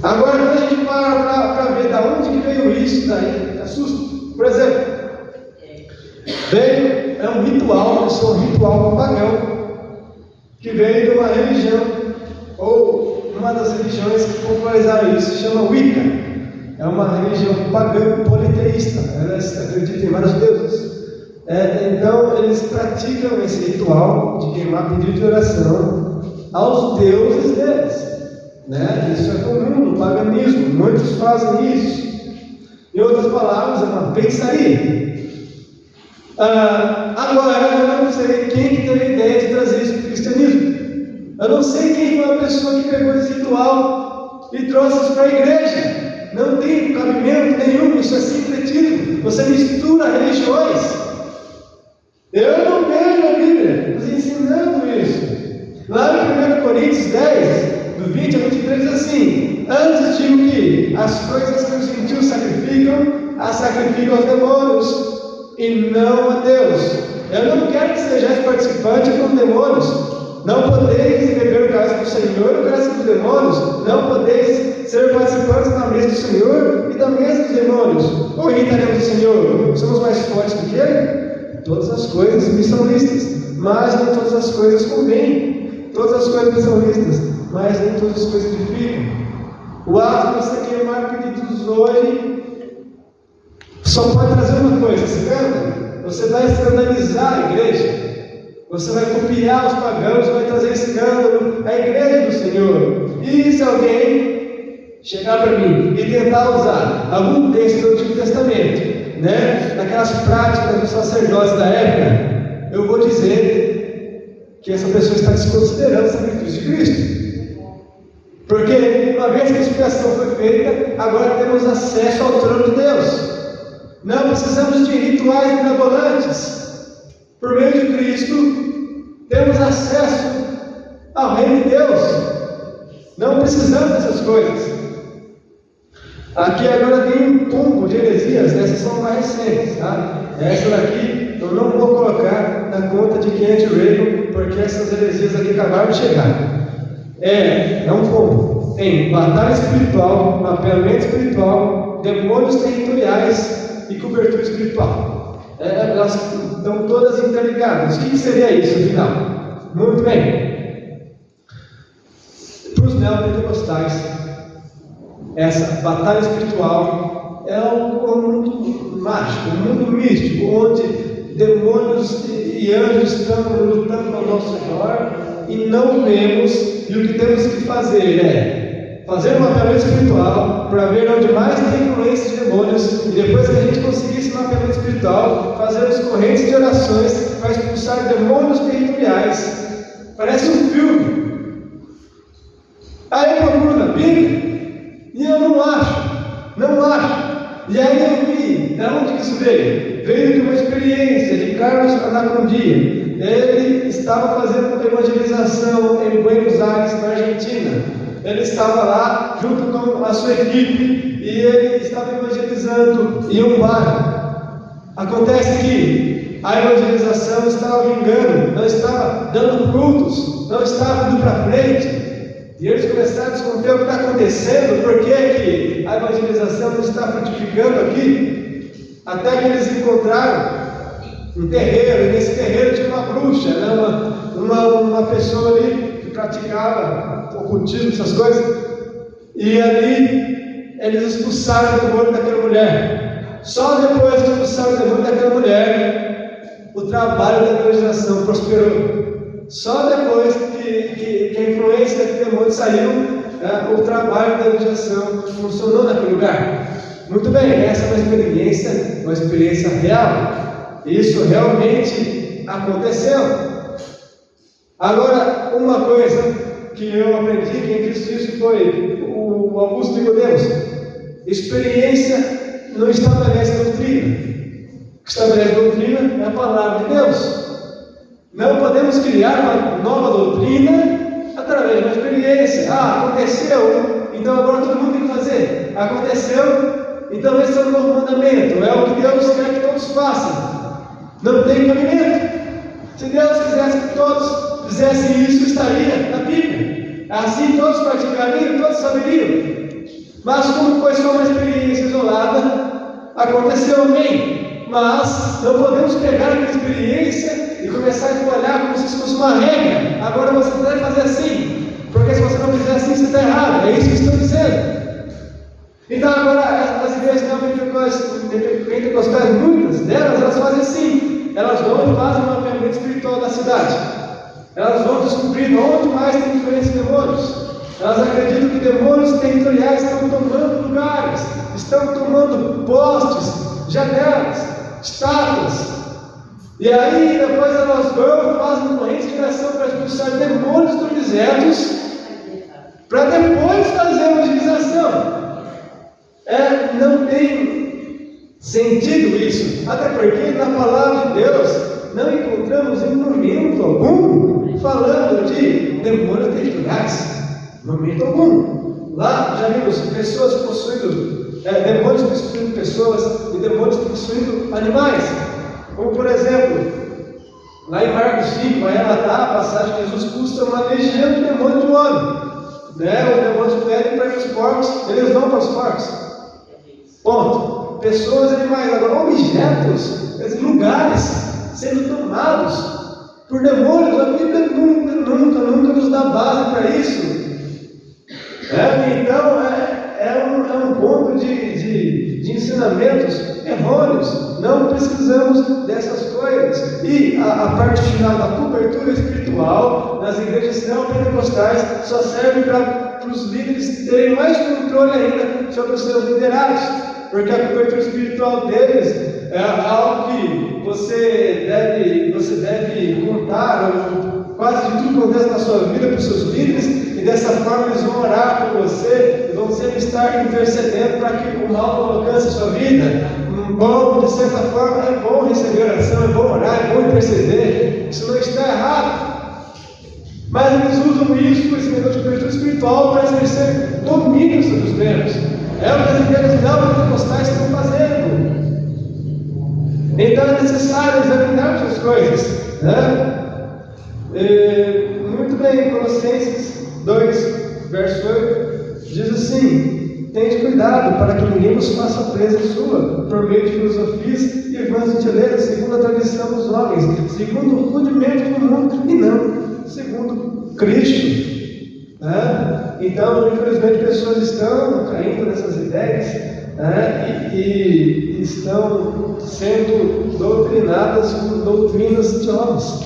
Agora, quando a gente para ver de onde que veio isso, daí assusta. Por exemplo, é um ritual pagão que veio de uma religião, ou uma das religiões que popularizaram isso, se chama Wicca. É uma religião pagã politeísta, elas acreditam em vários deuses. Então eles praticam esse ritual de queimar pedido de oração aos deuses deles, né? Isso é comum no paganismo, muitos fazem isso. Em outras palavras, é uma pensaria. Agora, eu não sei quem que teve a ideia de trazer isso para o cristianismo. Eu não sei quem foi a pessoa que pegou esse ritual e trouxe isso para a igreja. Não tem cabimento nenhum, isso é sincretismo. Você mistura religiões. Eu não vejo a Bíblia nos ensinando isso. Lá em 1 Coríntios 10, do 20 a 23, diz assim: antes digo que as coisas que os gentios sacrificam, as sacrificam aos demônios e não a Deus. Eu não quero que sejais participantes com demônios. Não podeis beber o cálice do Senhor e o cálice dos demônios. Não podeis ser participantes da mesa do Senhor e da mesa dos demônios. Ou irritaremos o Senhor? Somos mais fortes do que Ele? Todas as coisas me são listas, mas nem todas as coisas convêm. Todas as coisas me são listas, mas nem todas as coisas edificam. O ato de você queimar pedidos hoje só pode trazer uma coisa: escândalo. Você vai escandalizar a igreja. Você vai copiar os pagãos, vai trazer escândalo à igreja do Senhor. E se alguém chegar para mim e tentar usar algum texto do Antigo Testamento, né, naquelas práticas dos sacerdotes da época, eu vou dizer que essa pessoa está desconsiderando o sacrifício de Cristo. Porque uma vez que a expiação foi feita, agora temos acesso ao trono de Deus. Não precisamos de rituais mirabolantes. Por meio de Cristo, temos acesso ao reino de Deus. Não precisamos dessas coisas. Aqui agora tem um combo de heresias, essas são mais recentes, tá? Essa daqui eu não vou colocar na conta de Kenneth Reagan, porque essas heresias aqui acabaram de chegar. É um combo. Tem batalha espiritual, mapeamento espiritual, demônios territoriais e cobertura espiritual. Elas estão todas interligadas. O que seria isso, afinal? Muito bem. Para os neopentecostais, essa batalha espiritual é um mundo mágico, um mundo místico, onde demônios e anjos estão lutando ao nosso redor e não vemos, e o que temos que fazer é fazer um mapeamento espiritual para ver onde mais tem influência de demônios, e depois que a gente conseguir esse mapeamento espiritual, fazermos correntes de orações para expulsar demônios territoriais. Parece um filme. Aí eu procuro na Bíblia e eu não acho. E aí eu vi, de onde que isso veio? Veio de uma experiência de Carlos Anacondia. Ele estava fazendo uma evangelização em Buenos Aires, na Argentina. Ele estava lá junto com a sua equipe e ele estava evangelizando em um bairro. Acontece que a evangelização estava vingando, não estava dando frutos, não estava indo para frente. E eles começaram a desconfiar o que está acontecendo, por que a evangelização não está frutificando aqui? Até que eles encontraram um terreiro, e nesse terreiro tinha uma bruxa, né? uma pessoa ali que praticava ocultismo, essas coisas, e ali eles expulsaram o demônio daquela mulher. Só depois que expulsaram o demônio daquela mulher, o trabalho da evangelização prosperou. Só depois que a influência daquele demônio saiu, o trabalho da evangelização funcionou naquele lugar. Muito bem, essa é uma experiência real. Isso realmente aconteceu. Agora, uma coisa que eu aprendi que em Cristo isso foi o Augusto Nicodemos: experiência não estabelece doutrina. O que estabelece doutrina é a palavra de Deus. Não podemos criar uma nova doutrina através de uma experiência. Aconteceu, então agora todo mundo tem que fazer. Aconteceu, então esse é o novo mandamento. É o que Deus quer que todos façam. Não tem cabimento. Se Deus quisesse que todos fizessem isso, estaria na Bíblia. Assim todos praticariam, todos saberiam. Mas como foi só uma experiência isolada, aconteceu, amém. Mas não podemos pegar aquela experiência e começar a espalhar como se isso fosse uma regra. Agora você deve fazer assim, porque se você não fizer assim, você está errado. É isso que estou dizendo. Então agora as igrejas pentecostais, muitas delas, elas fazem assim. Elas vão e fazem um mapeamento espiritual da cidade. Elas vão descobrir onde mais tem influência de demônios. Elas acreditam que demônios territoriais estão tomando lugares, estão tomando postes, janelas, estátuas. E aí depois elas vão e fazem correntes de oração para expulsar demônios dos desertos, para depois fazer a evangelização. Não tem sentido isso, até porque na palavra de Deus não encontramos em momento algum falando de demônios territoriais. Momento algum. Lá já vimos pessoas possuindo, demônios possuindo pessoas e demônios possuindo animais. Como por exemplo, lá em Marcos 5 vai relatar a passagem que Jesus expulsa uma legião de demônios do homem. Os demônios pedem para ir para os porcos, eles vão para os porcos. Ponto. Pessoas e animais. Agora, objetos, lugares sendo tomados por demônios, a Bíblia nunca nos dá base para isso. Então é um ponto de ensinamentos errôneos. Não precisamos dessas coisas. E a parte final da cobertura espiritual nas igrejas neopentecostais só serve para os líderes terem mais controle ainda sobre os seus liderados, porque a cobertura espiritual deles é algo que você deve contar quase de tudo que acontece na sua vida para os seus líderes, e dessa forma eles vão orar por você e vão sempre estar intercedendo para que o mal não alcance a sua vida. Bom, de certa forma, é bom receber oração, é bom orar, é bom interceder, isso não está errado. Mas eles usam isso, esse negócio de cobertura espiritual, para exercer domínio sobre os membros. É o que as igrejas neopentecostais estão fazendo. Então é necessário examinar essas coisas, muito bem, Colossenses 2, verso 8, diz assim: tende cuidado para que ninguém nos faça presa sua, por meio de filosofias e vãs gentilezas, segundo a tradição dos homens, segundo o rudimento do mundo, e não segundo Cristo. Então, infelizmente, pessoas estão caindo nessas ideias, e estão sendo doutrinadas com doutrinas de homens.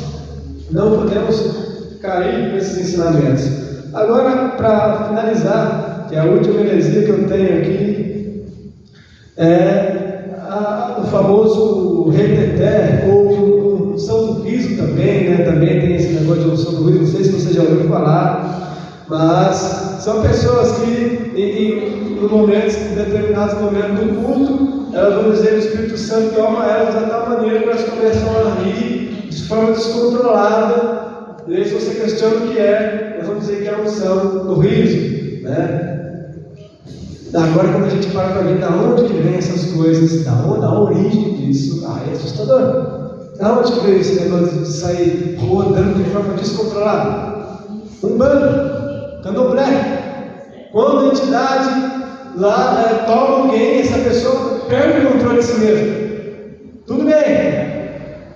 Não podemos cair nesses ensinamentos. Agora, para finalizar, que é a última heresia que eu tenho aqui, é o famoso reteté, ou unção do riso também, Também tem esse negócio de unção do riso, não sei se você já ouviu falar, mas são pessoas que em determinados momentos do culto, elas vão dizer que o Espírito Santo toma elas de tal maneira que elas começam a rir de forma descontrolada. E aí, se você questiona o que é, nós vamos dizer que é a unção do riso, Agora, quando a gente para ver de onde que vem essas coisas, da origem disso, é assustador. Aonde veio esse negócio de sair rodando de forma descontrolada? Umbanda, candomblé. Quando a entidade lá toma alguém, essa pessoa perde o controle de si mesmo. Tudo bem.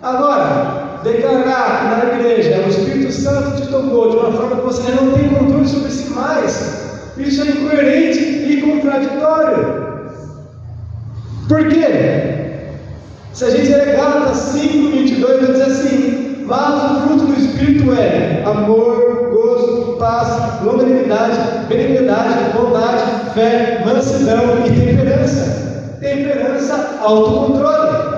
Agora, declarar que na igreja o Espírito Santo te tocou de uma forma que você não tem controle sobre si mais, isso é incoerente e contraditório. Por quê? Se a gente ler Gálatas 5:22, vai dizer assim: mas o fruto do Espírito é amor, gozo, paz, longanimidade, benignidade, bondade, fé, mansidão e temperança. Temperança, autocontrole.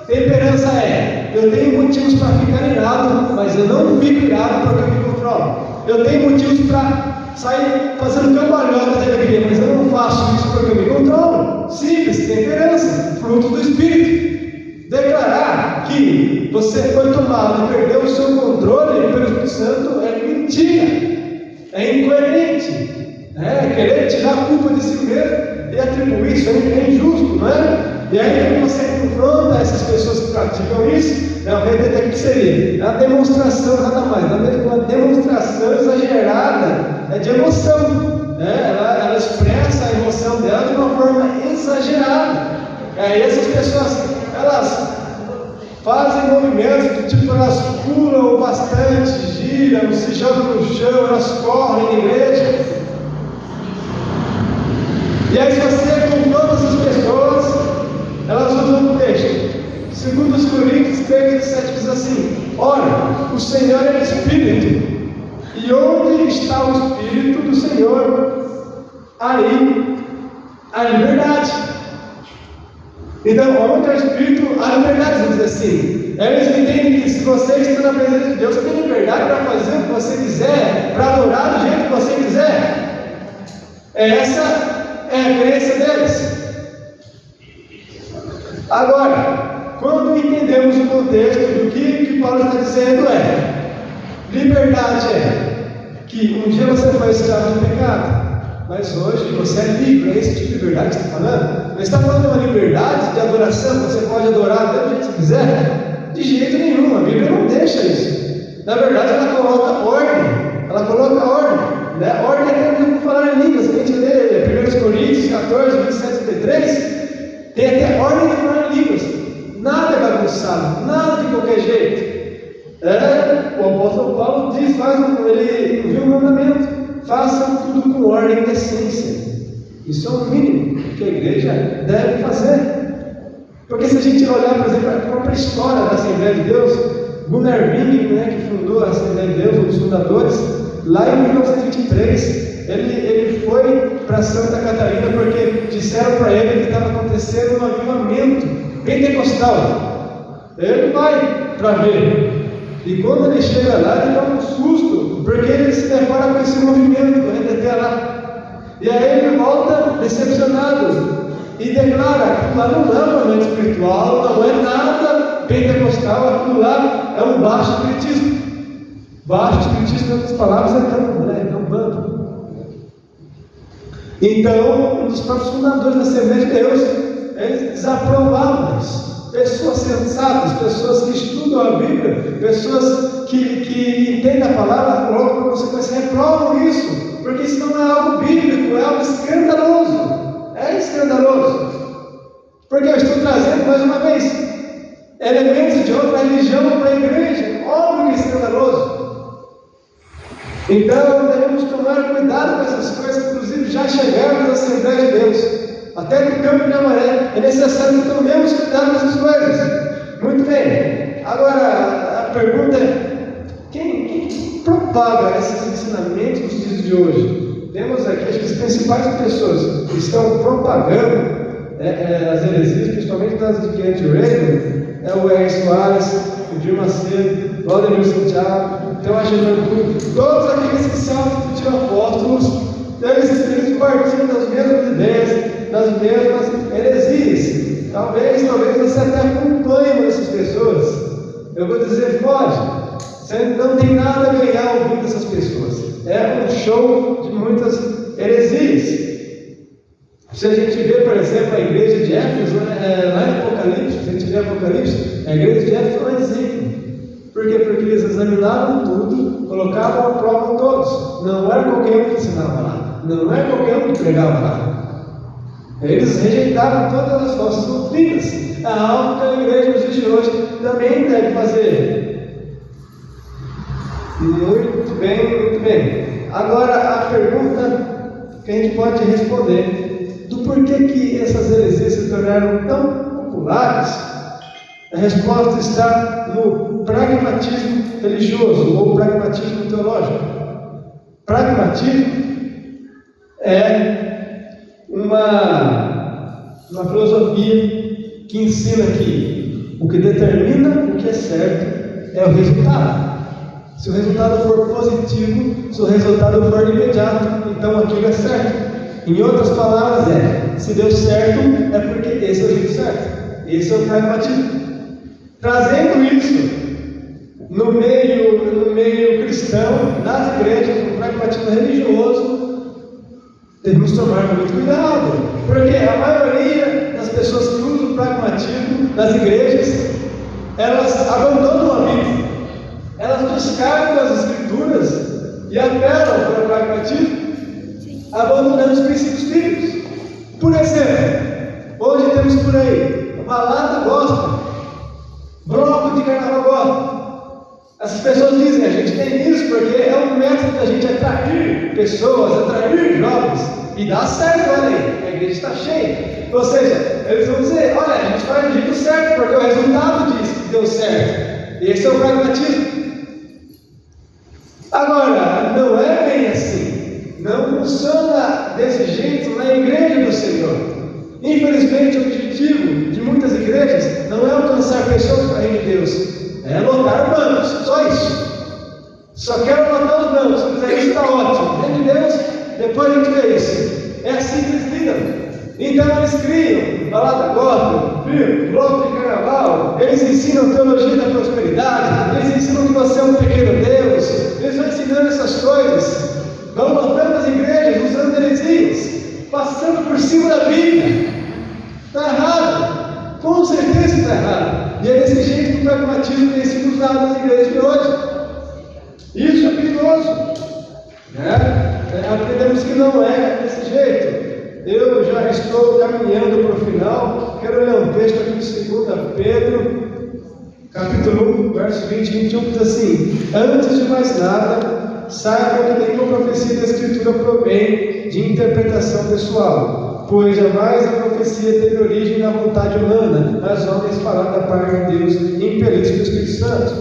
Temperança é: eu tenho motivos para ficar irado, mas eu não fico irado porque eu me controlo. Eu tenho motivos para sair fazendo cambalhota de alegria, mas eu não faço isso porque eu me controlo. Simples, temperança, fruto do Espírito. Declarar que você foi tomado e perdeu o seu controle pelo Espírito Santo é mentira, é incoerente, querer tirar a culpa de si mesmo e atribuir isso é injusto, não é? E aí quando você confronta essas pessoas que praticam isso, vai entender o que seria. É uma demonstração, nada mais, uma demonstração exagerada de emoção, ela expressa a emoção dela de uma forma exagerada. E essas pessoas, elas fazem movimentos do tipo, elas pulam bastante, giram, se jogam no chão, elas correm na igreja. E aí se você confronta essas pessoas, elas usam um texto. Segundo os Coríntios 3:7 diz assim: ora, o Senhor é Espírito, e onde está o Espírito do Senhor, aí há liberdade. Então, onde é o Espírito, há liberdade, vamos dizer assim. Eles entendem que se você está na presença de Deus, você tem liberdade para fazer o que você quiser, para adorar do jeito que você quiser. Essa é a crença deles. Agora, quando entendemos o contexto do que Paulo está dizendo liberdade que um dia você foi escravo do pecado, mas hoje você é livre. É esse tipo de liberdade que está falando? Ele está falando de uma liberdade de adoração, você pode adorar a Deus do jeito que você quiser? De jeito nenhum, a Bíblia não deixa isso. Na verdade, ela coloca ordem. Ordem é para falar em línguas. A gente lê 1 Coríntios 14, 27 e 33, tem até ordem de falar em línguas. Nada é bagunçado, nada de qualquer jeito. O apóstolo Paulo diz, ele viu o mandamento: façam tudo com ordem e decência. Isso é o mínimo que a igreja deve fazer. Porque se a gente olhar, por exemplo, a própria história da Assembleia de Deus, Gunnar Wing, que fundou a Assembleia de Deus, um dos fundadores, lá em 1923, ele foi para Santa Catarina porque disseram para ele que estava acontecendo um avivamento pentecostal. Ele vai para ver. E quando ele chega lá, ele dá um susto, porque ele se depara com esse movimento, até lá. E aí ele volta decepcionado e declara: aquilo lá não é um movimento espiritual, não é nada pentecostal, aquilo lá é um baixo espiritismo. Baixo espiritismo, em outras palavras, é um bando. Então, um dos próprios fundadores da Assembleia de Deus, eles desaprovavam isso. Pessoas sensatas, pessoas que estudam a Bíblia, pessoas que entendem a palavra, logo por consequência reprovam isso, porque isso não é algo bíblico, é algo escandaloso. É escandaloso. Porque eu estou trazendo mais uma vez elementos de outra religião para a igreja. Óbvio que é escandaloso. Então devemos tomar cuidado com essas coisas, inclusive já chegaram na Assembleia de Deus. Até no campo de Amaré, é necessário que tomemos cuidado com essas coisas. Muito bem. Agora, a pergunta é: quem propaga esses ensinamentos nos dias de hoje? Temos aqui, acho que as principais pessoas que estão propagando as heresias, principalmente das de Kent Reagan, o R. Soares, o Dir Macedo, o Valdemir Santiago, então a Juventude, todos aqueles que se autodetiram apóstolos, eles partilham das mesmas ideias, das mesmas heresias. Talvez você até acompanhe uma dessas pessoas. Eu vou dizer, foge. Você não tem nada a ganhar ouvindo essas pessoas. É um show de muitas heresias. Se a gente vê, por exemplo, a igreja de Éfeso, lá em Apocalipse, se a gente vê Apocalipse, A igreja de Éfeso foi um exemplo. Por quê? Porque eles examinavam tudo, colocavam à prova todos. Não era qualquer um que ensinava lá, não era qualquer um que pregava lá. Eles rejeitaram todas as falsas doutrinas. É algo que a igreja nos dias de hoje também deve fazer. Muito bem, muito bem. Agora a pergunta que a gente pode responder: do porquê que essas heresias se tornaram tão populares? A resposta está no pragmatismo religioso ou pragmatismo teológico. Pragmatismo é uma filosofia que ensina que o que determina o que é certo é o resultado. Se o resultado for positivo, se o resultado for imediato, então aquilo é certo. Em outras palavras, se deu certo, é porque esse é o jeito certo. Esse é o pragmatismo. Trazendo isso no meio cristão, nas igrejas, no pragmatismo religioso, temos que tomar muito cuidado, porque a maioria das pessoas que usam o pragmatismo nas igrejas, elas abandonam a Bíblia, elas descartam as Escrituras e apelam para o pragmatismo, abandonando os princípios bíblicos. Por exemplo, hoje temos por aí balada gospel, bloco de carnaval gospel. Essas pessoas dizem: a gente tem isso porque é um método da gente atrair pessoas, atrair jovens, e dá certo, olha aí, a igreja está cheia. Ou seja, eles vão dizer: olha, a gente faz do jeito certo porque o resultado diz que deu certo. E esse é o pragmatismo. Agora, não é bem assim. Não funciona desse jeito na igreja do Senhor. Infelizmente, o objetivo de muitas igrejas não é alcançar pessoas para o reino de Deus, é lotar bancos, só isso. Só quero lotar os bancos, se fizer isso está ótimo. Reino de Deus, depois a gente vê isso. É assim que eles lidam. Então eles criam balada gospel, bloco de carnaval, eles ensinam teologia da prosperidade, eles ensinam que você é um pequeno Deus, eles vão ensinando essas coisas, vão lotando as igrejas, usando heresias, passando por cima da Bíblia. Está errado, com certeza está errado. E é desse jeito que o pragmatismo tem sido usado nas igrejas de hoje. Isso é perigoso, né? Aprendemos que não é desse jeito. Eu já estou caminhando para o final. Quero ler um texto aqui de 2 Pedro, capítulo 1, verso 20 e 21, que diz assim: antes de mais nada, saibam que nenhuma profecia da Escritura provém de interpretação pessoal, pois jamais a profecia teve origem na vontade humana, mas homens falaram da parte de Deus, impelidos pelo Espírito Santo.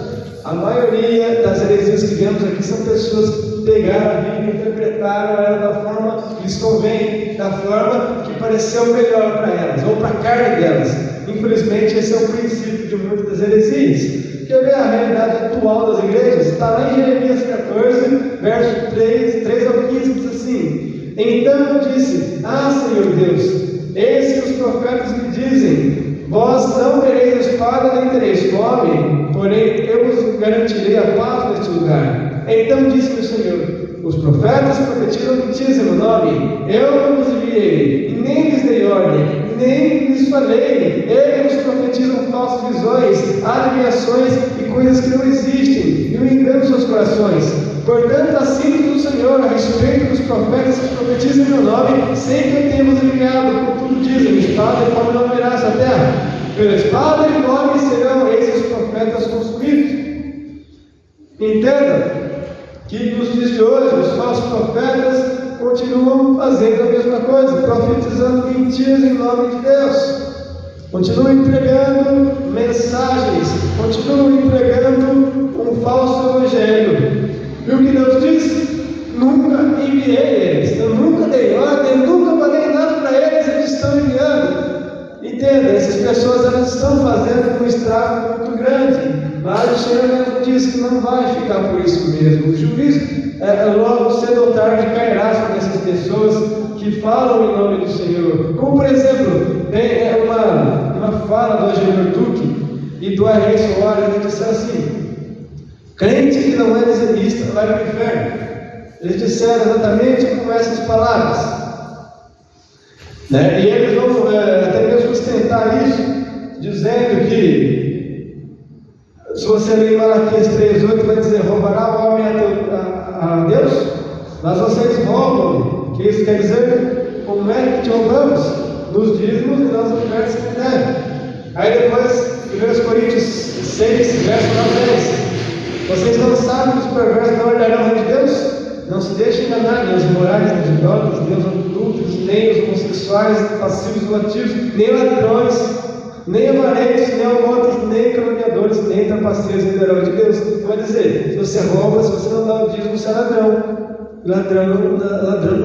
A maioria das heresias que vemos aqui são pessoas que pegaram a Bíblia e interpretaram ela da forma que lhes convém, da forma que pareceu melhor para elas, ou para a carne delas. Infelizmente, esse é o princípio de muitas das heresias. Quer ver a realidade atual das igrejas? Está lá em Jeremias 14, verso 3 ao 15, diz assim: então eu disse: Senhor Deus, eis que os profetas me dizem: vós não tereis a espada nem tereis fome, porém eu vos garantirei a paz neste lugar. Então disse-me o Senhor: os profetas profetizam mentiras em meu nome, eu não os enviei, e nem lhes dei ordem, nem lhes falei. Eles profetizam falsas visões, adivinhações e coisas que não existem, e o enganam seus corações. Portanto, assim diz o Senhor a respeito dos profetas que profetizam em meu nome, sem que eu tenha vos enviado, contudo dizem: espada e fome não haverá essa terra. Pela espada e fome serão esses profetas consumidos. Entenda que nos dias de hoje os falsos profetas continuam fazendo a mesma coisa, profetizando mentiras em nome de Deus, continuam entregando mensagens, continuam entregando um falso evangelho. E o que Deus diz? Nunca enviei eles, eu nunca dei ordem, eu nunca falei nada para eles, eles estão enviando. Entenda, essas pessoas elas estão fazendo um estrago muito grande, mas o Senhor mesmo disse que não vai ficar por isso mesmo. O juízo logo cedo ou tarde cairá sobre essas pessoas que falam em nome do Senhor. Como por exemplo, tem uma fala do Agenor Duque e do R.S. Warren, que disseram assim: crente que não é dizimista vai para o inferno. Eles disseram exatamente com essas palavras. E eles vão até mesmo sustentar isso, dizendo que Se você ler em Malaquias 3,8, vai dizer: roubará o homem a Deus? Mas vocês roubam. O que isso quer dizer? Como é que te roubamos? Nos dízimos e nas ofertas que devem. Aí depois, 1 Coríntios 6, verso 10. Vocês não sabem que os perversos não herdarão o reino de Deus? Não se deixem enganar, nem os imorais, nem os idólatras, nem os adúlteros, nem os homossexuais, passivos e ativos, nem ladrões, nem avarentos, nem algotas, nem caluniadores, nem trapaceiros herdarão de Deus. Vai dizer: se você rouba, se você não dá o dízimo, você é ladrão. Ladrão não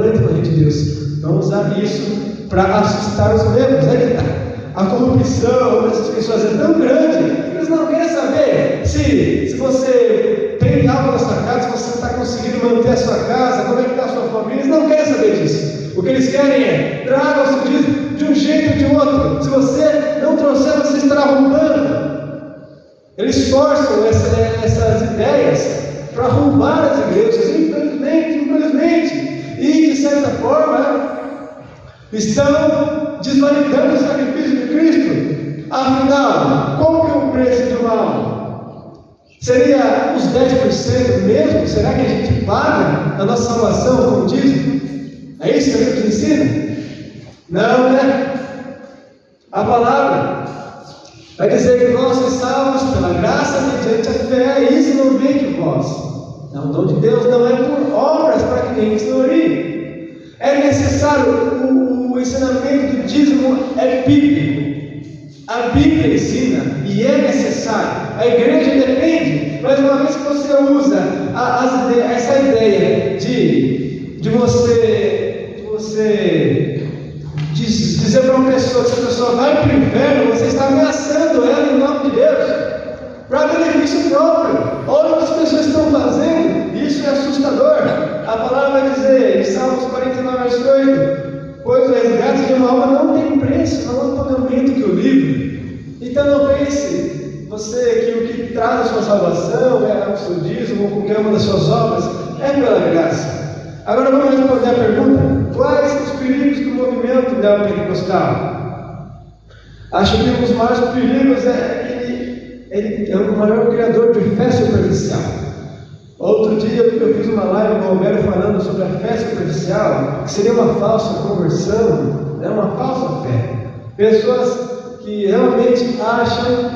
entra no reino de Deus. Vamos usar isso para assustar os membros. A corrupção dessas pessoas é tão grande que eles não querem saber se você tem algo na sua casa, se você está conseguindo manter a sua casa, como é que está a sua família. Eles não querem saber disso. O que eles querem é: traga o seu dízimo de um jeito ou de outro. Se você não trouxer, você estará roubando. Eles forçam essas ideias para roubar as igrejas, infelizmente. E de certa forma estão desvalidando o sacrifício de Cristo. Afinal, qual que é o preço de uma alma? Seria os 10% mesmo? Será que a gente paga a nossa salvação com dízimo? É isso que a Bíblia ensina? Não, né? A palavra vai dizer que nós somos salvos pela graça mediante a fé, e isso não vem de vós. Não, o dom de Deus não é por obras para que ninguém se glorie. É necessário, o ensinamento do dízimo é bíblico. A Bíblia ensina e é necessário. A igreja depende, mas uma vez que você usa essa ideia de você dizer para uma pessoa que essa pessoa vai para o inferno, você está ameaçando ela em nome de Deus, para benefício próprio. Olha o que as pessoas estão fazendo, isso é assustador. A palavra vai dizer em Salmos 49, verso 8: pois o resgate de uma alma não tem preço, não há pagamento que o livre. Então não pense você que o que traz a sua salvação é o seu dízimo ou qualquer uma das suas obras, é pela graça. Agora vamos responder a pergunta: quais os perigos do movimento neopentecostal? Acho que um dos maiores perigos é que ele é o maior criador de fé superficial. Outro dia eu fiz uma live com o Roberto falando sobre a fé superficial, que seria uma falsa conversão, uma falsa fé. Pessoas que realmente acham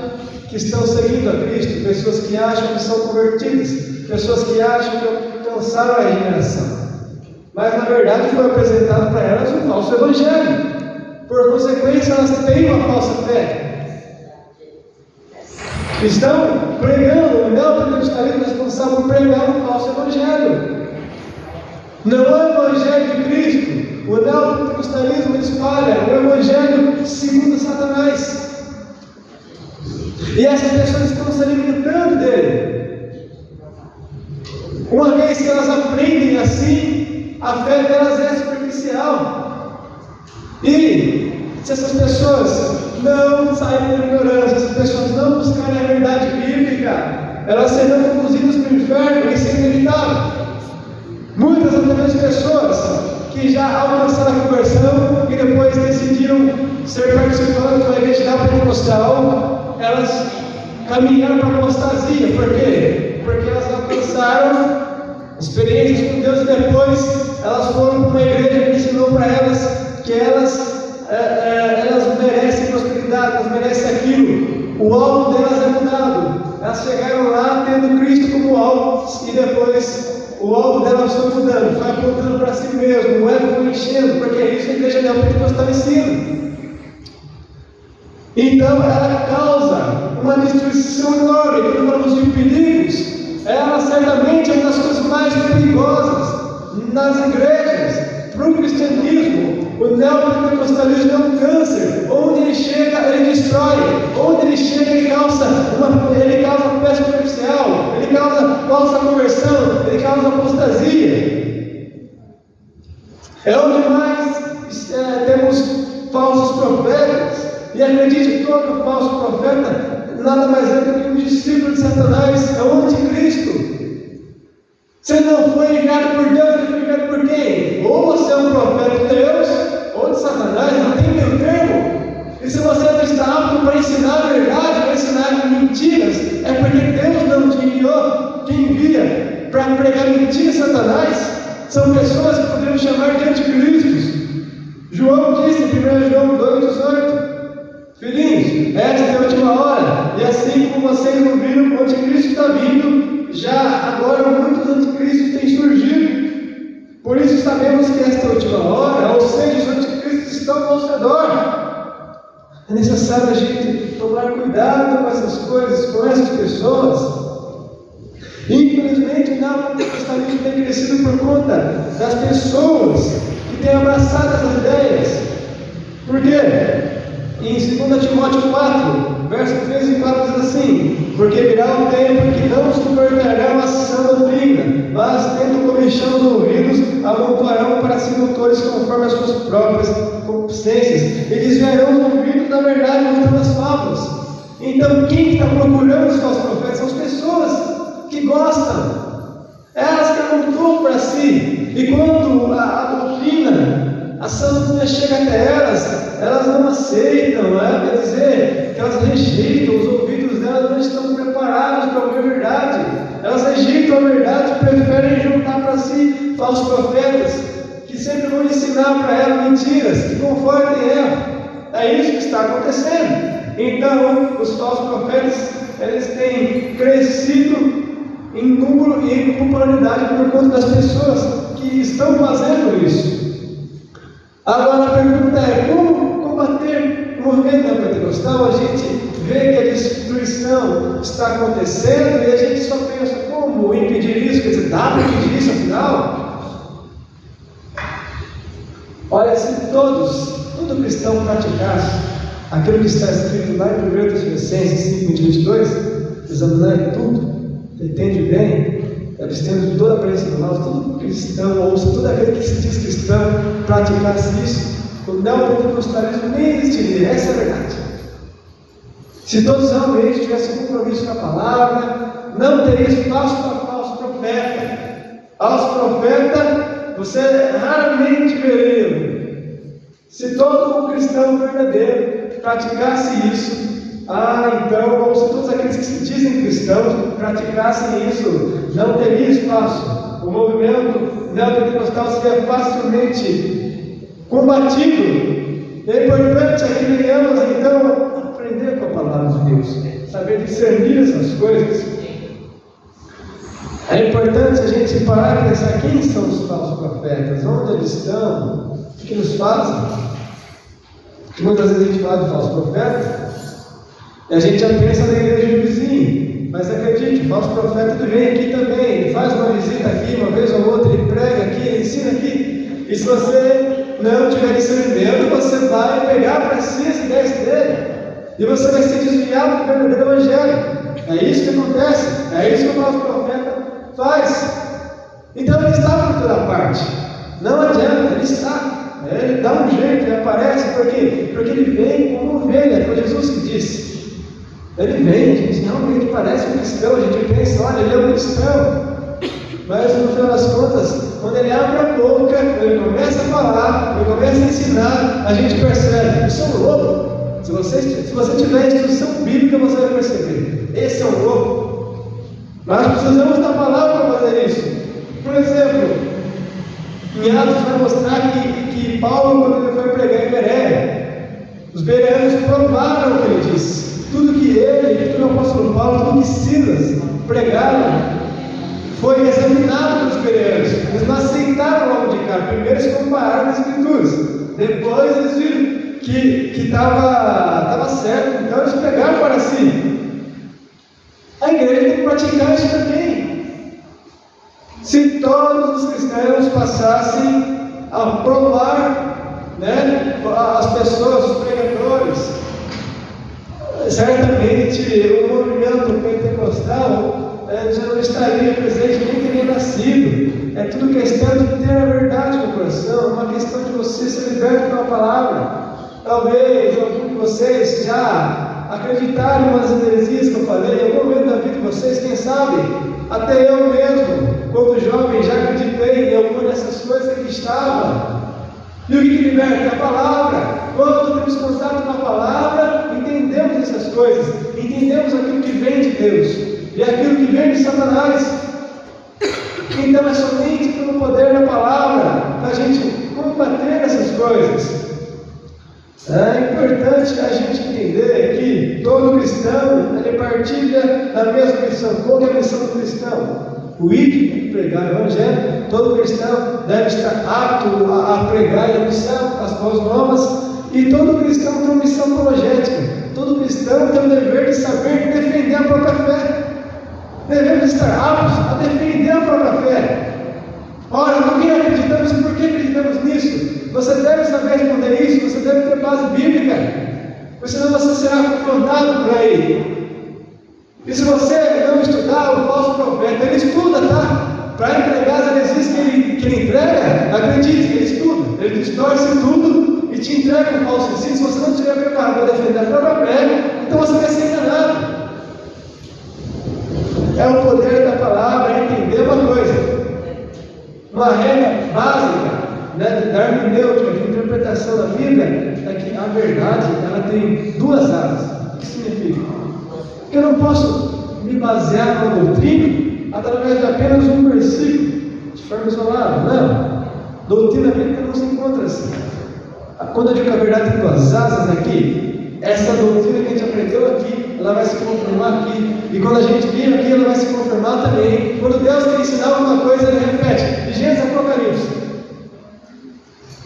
que estão seguindo a Cristo, pessoas que acham que são convertidas, pessoas que acham que alcançaram a regeneração. Mas na verdade foi apresentado para elas um falso evangelho. Por consequência, elas têm uma falsa fé. Estão pregando, o neopentecostalismo responsável por pregar um falso evangelho. Não é o evangelho de Cristo. O neopentecostalismo espalha o evangelho segundo Satanás. E essas pessoas estão se alimentando dele. Uma vez que elas aprendem assim, a fé delas é superficial. E se essas pessoas não saírem da ignorância, se essas pessoas não buscarem a verdade bíblica, elas serão conduzidas para o inferno, isso é inevitável. Muitas outras pessoas que já alcançaram a conversão e depois decidiram ser participantes da igreja neopentecostal, elas caminharam para a apostasia. Por quê? Porque elas alcançaram experiências com Deus e depois elas foram para uma igreja que ensinou para elas que elas merecem prosperidade, elas merecem aquilo. O alvo delas é mudado. Elas chegaram lá tendo Cristo como alvo e depois o alvo delas foi mudando, foi apontando para si mesmo, o ego foi enchendo, porque é isso que a igreja neopentecostal ensina. Então ela causa uma destruição enorme. Quando falamos de perigos, ela certamente é uma das coisas mais perigosas nas igrejas. Para o cristianismo, o neopentecostalismo é um câncer. Onde ele chega, ele destrói. Onde ele chega, ele causa fé superficial, ele causa falsa conversão, ele causa apostasia. É onde mais temos falsos profetas. E acredite que todo falso profeta nada mais é do que um discípulo de Satanás, é o anticristo. Você não foi enviado por Deus, ele foi enviado por quem? Ou você é um profeta de Deus, ou de Satanás, não tem meio termo. E se você não está apto para ensinar a verdade, para ensinar mentiras, é porque Porque a mentira de Satanás são pessoas que podemos chamar de anticristos. João disse em 1 João 2,18: filhinhos, esta é a última hora, e assim como vocês ouviram, o anticristo está vindo, já agora muitos anticristos têm surgido. Por isso sabemos que esta é a última hora, ou seja, os anticristos estão ao nosso redor. É necessário a gente tomar cuidado com essas coisas, com essas pessoas. Infelizmente, o neopentecostalismo tem crescido por conta das pessoas que têm abraçado essas ideias. Por quê? Em 2 Timóteo 4, verso 3 e 4 diz assim: porque virá um tempo em que não suportarão a sã doutrina, mas tendo comichão os ouvidos, amontoarão para si doutores conforme as suas próprias concupiscências, e desviarão os ouvidos da verdade contando as fábulas. Então, quem está procurando os falsos profetas são as pessoas que gostam, elas que amontoam para si, e quando a doutrina, a sã doutrina chega até elas não aceitam, quer dizer que elas rejeitam, os ouvidos delas não estão preparados para ouvir a verdade, elas rejeitam a verdade e preferem juntar para si falsos profetas, que sempre vão ensinar para elas mentiras, que confortem ela. É isso que está acontecendo. Então, os falsos profetas, eles têm crescido em número e em popularidade por conta das pessoas que estão fazendo isso. Agora a pergunta é: como combater o movimento neopentecostal? A gente vê que a destruição está acontecendo e a gente só pensa: como impedir isso? Quer dizer, dá para impedir isso afinal? Olha, se todo cristão praticasse aquilo que está escrito lá em 1 Tessalonicenses 5:22, examinar tudo, entende bem, abstendo de toda a aparência do mal, todo cristão, ou todo aquele que se diz cristão, praticasse isso, o neopentecostalismo nem existiria. Essa é a verdade. Se todos realmente tivessem compromisso com a palavra, não teria espaço para falso profeta. Falso profeta, você raramente veria. Se todo cristão verdadeiro praticasse isso, então, ou se todos aqueles que se dizem cristãos praticassem isso, não teria espaço. O movimento neopentecostal seria facilmente combatido. É importante que venhamos então aprender com a palavra de Deus, saber discernir essas coisas. É importante a gente parar e pensar: quem são os falsos profetas? Onde eles estão? O que eles fazem? Porque muitas vezes a gente fala de falsos profetas e a gente já pensa na igreja do vizinho. Mas acredite, o falso profeta ele vem aqui também, ele faz uma visita aqui, uma vez ou outra, ele prega aqui, ele ensina aqui. E se você não tiver discernimento, você vai pegar para si as ideias dele, e você vai ser desviado do verdadeiro evangelho. É isso que acontece, é isso que o falso profeta faz. Então ele está por toda parte, não adianta, ele está. Ele dá um jeito, ele aparece, por quê? Porque ele vem como ovelha, foi Jesus que disse. Ele vem, a gente realmente parece um cristão, a gente pensa: olha, ele é um cristão. Mas no final das contas, quando ele abre a boca, ele começa a falar, ele começa a ensinar, a gente percebe: isso é um louco. Se você tiver instrução bíblica, você vai perceber: esse é um louco. Nós precisamos da palavra para fazer isso. Por exemplo, em Atos vai mostrar que Paulo, quando ele foi pregar em Bereia, os bereanos provaram o que ele disse. Tudo que ele, tudo que o apóstolo Paulo, tudo que Silas pregaram, foi examinado pelos bereanos. Eles não aceitaram logo de cara. Primeiro eles compararam as escrituras, depois eles viram que estava certo, então eles pegaram para si. A igreja tem que praticar isso também. Se todos os cristãos passassem a provar, as pessoas, os pregadores, certamente o movimento pentecostal já não estaria presente, nem teria nascido. É tudo questão de ter a verdade no coração, uma questão de você ser liberto pela palavra. Talvez alguns de vocês já acreditaram em umas heresias que eu falei, em algum momento da vida de vocês, quem sabe, até eu mesmo, quando jovem, já acreditei em alguma dessas coisas que estava. E o que liberta? É a palavra. Quando temos contato com a palavra, entendemos essas coisas, entendemos aquilo que vem de Deus e aquilo que vem de Satanás. Então é somente pelo poder da palavra para a gente combater essas coisas. É importante a gente entender que todo cristão ele partilha da mesma missão. Qual que é a missão do cristão? O ir pregar o Evangelho. Todo cristão deve estar apto a pregar e anunciar as boas novas. E todo cristão tem uma missão apologética. Todo cristão tem o dever de saber defender a própria fé. Devemos estar aptos a defender a própria fé. Ora, no que acreditamos e por que acreditamos nisso? Você deve saber responder isso, você deve ter base bíblica, porque senão você será confrontado por aí. E se você não estudar o falso profeta, ele estuda, tá? Para entregar as heresias que ele entrega, acredite, ele estuda, ele distorce tudo e te entrega um falso ensino. Se você não estiver preparado para defender a própria fé, então você vai ser enganado. É o poder da palavra entender uma coisa. Uma regra básica da hermenêutica, de interpretação da Bíblia, é que a verdade ela tem duas asas. O que significa? Que eu não posso me basear na doutrina através de apenas um versículo, de forma isolada. Não. Doutrina bíblica não se encontra assim. Quando eu digo que a verdade tem duas asas aqui, essa doutrina que a gente aprendeu aqui, ela vai se confirmar aqui. E quando a gente vir aqui, ela vai se confirmar também. Quando Deus quer ensinar alguma coisa, Ele repete. De Gênesis a Apocalipse.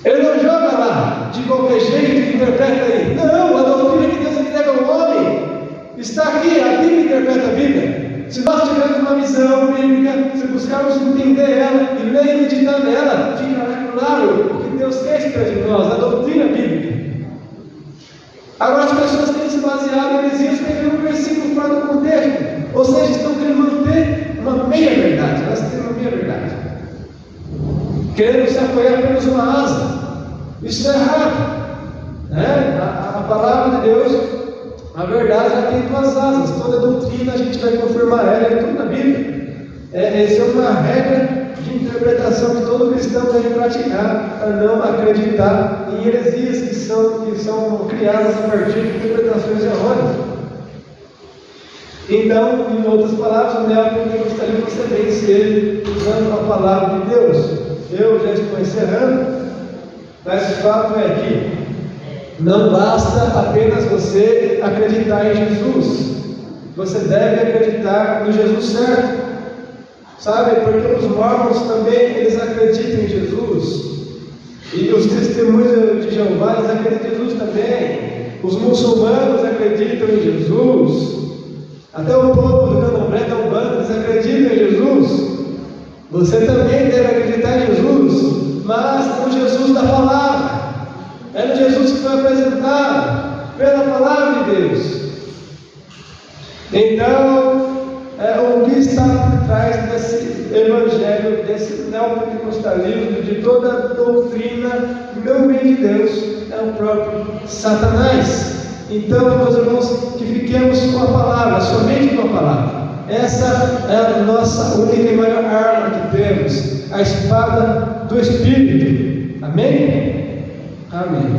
Ele não joga lá de qualquer jeito e interpreta aí. Não, a doutrina que Deus entrega ao homem está aqui. A Bíblia interpreta a Bíblia. Se nós tivermos uma visão bíblica, se buscarmos entender ela e ler e meditar nela, fica claro o que Deus quer expressar de nós, a doutrina bíblica. Agora as pessoas têm se baseado em heresias pegando um versículo fora do contexto, ou seja, estão querendo manter uma meia verdade, elas têm uma meia verdade, querendo se apoiar apenas uma asa. Isso é errado, né? A palavra de Deus, a verdade, ela tem duas asas. Toda doutrina a gente vai confirmar ela, é tudo na Bíblia. Essa é uma regra de interpretação que todo cristão deve praticar, para não acreditar em heresias que são criadas a partir de interpretações errôneas. Então, em outras palavras, o neopentecostalismo gostaria de você vencer usando a palavra de Deus. Eu já estou encerrando, mas o fato é que não basta apenas você acreditar em Jesus. Você deve acreditar no Jesus certo. Sabe, porque os mormons também, eles acreditam em Jesus. E os testemunhos de Jeová, eles acreditam em Jesus também. Os muçulmanos acreditam em Jesus. Até o povo do Candomblé, da Umbanda, eles acreditam em Jesus. Você também deve acreditar em Jesus, mas no Jesus da palavra. É no Jesus que foi apresentado pela palavra de Deus. Então, o que está por trás desse evangelho, desse neopentecostalismo, de toda a doutrina que não vem de Deus, é o próprio Satanás. Então, meus irmãos, que fiquemos com a palavra, somente com a palavra. Essa é a nossa única e maior arma que temos, a espada do Espírito. Amém? Amém.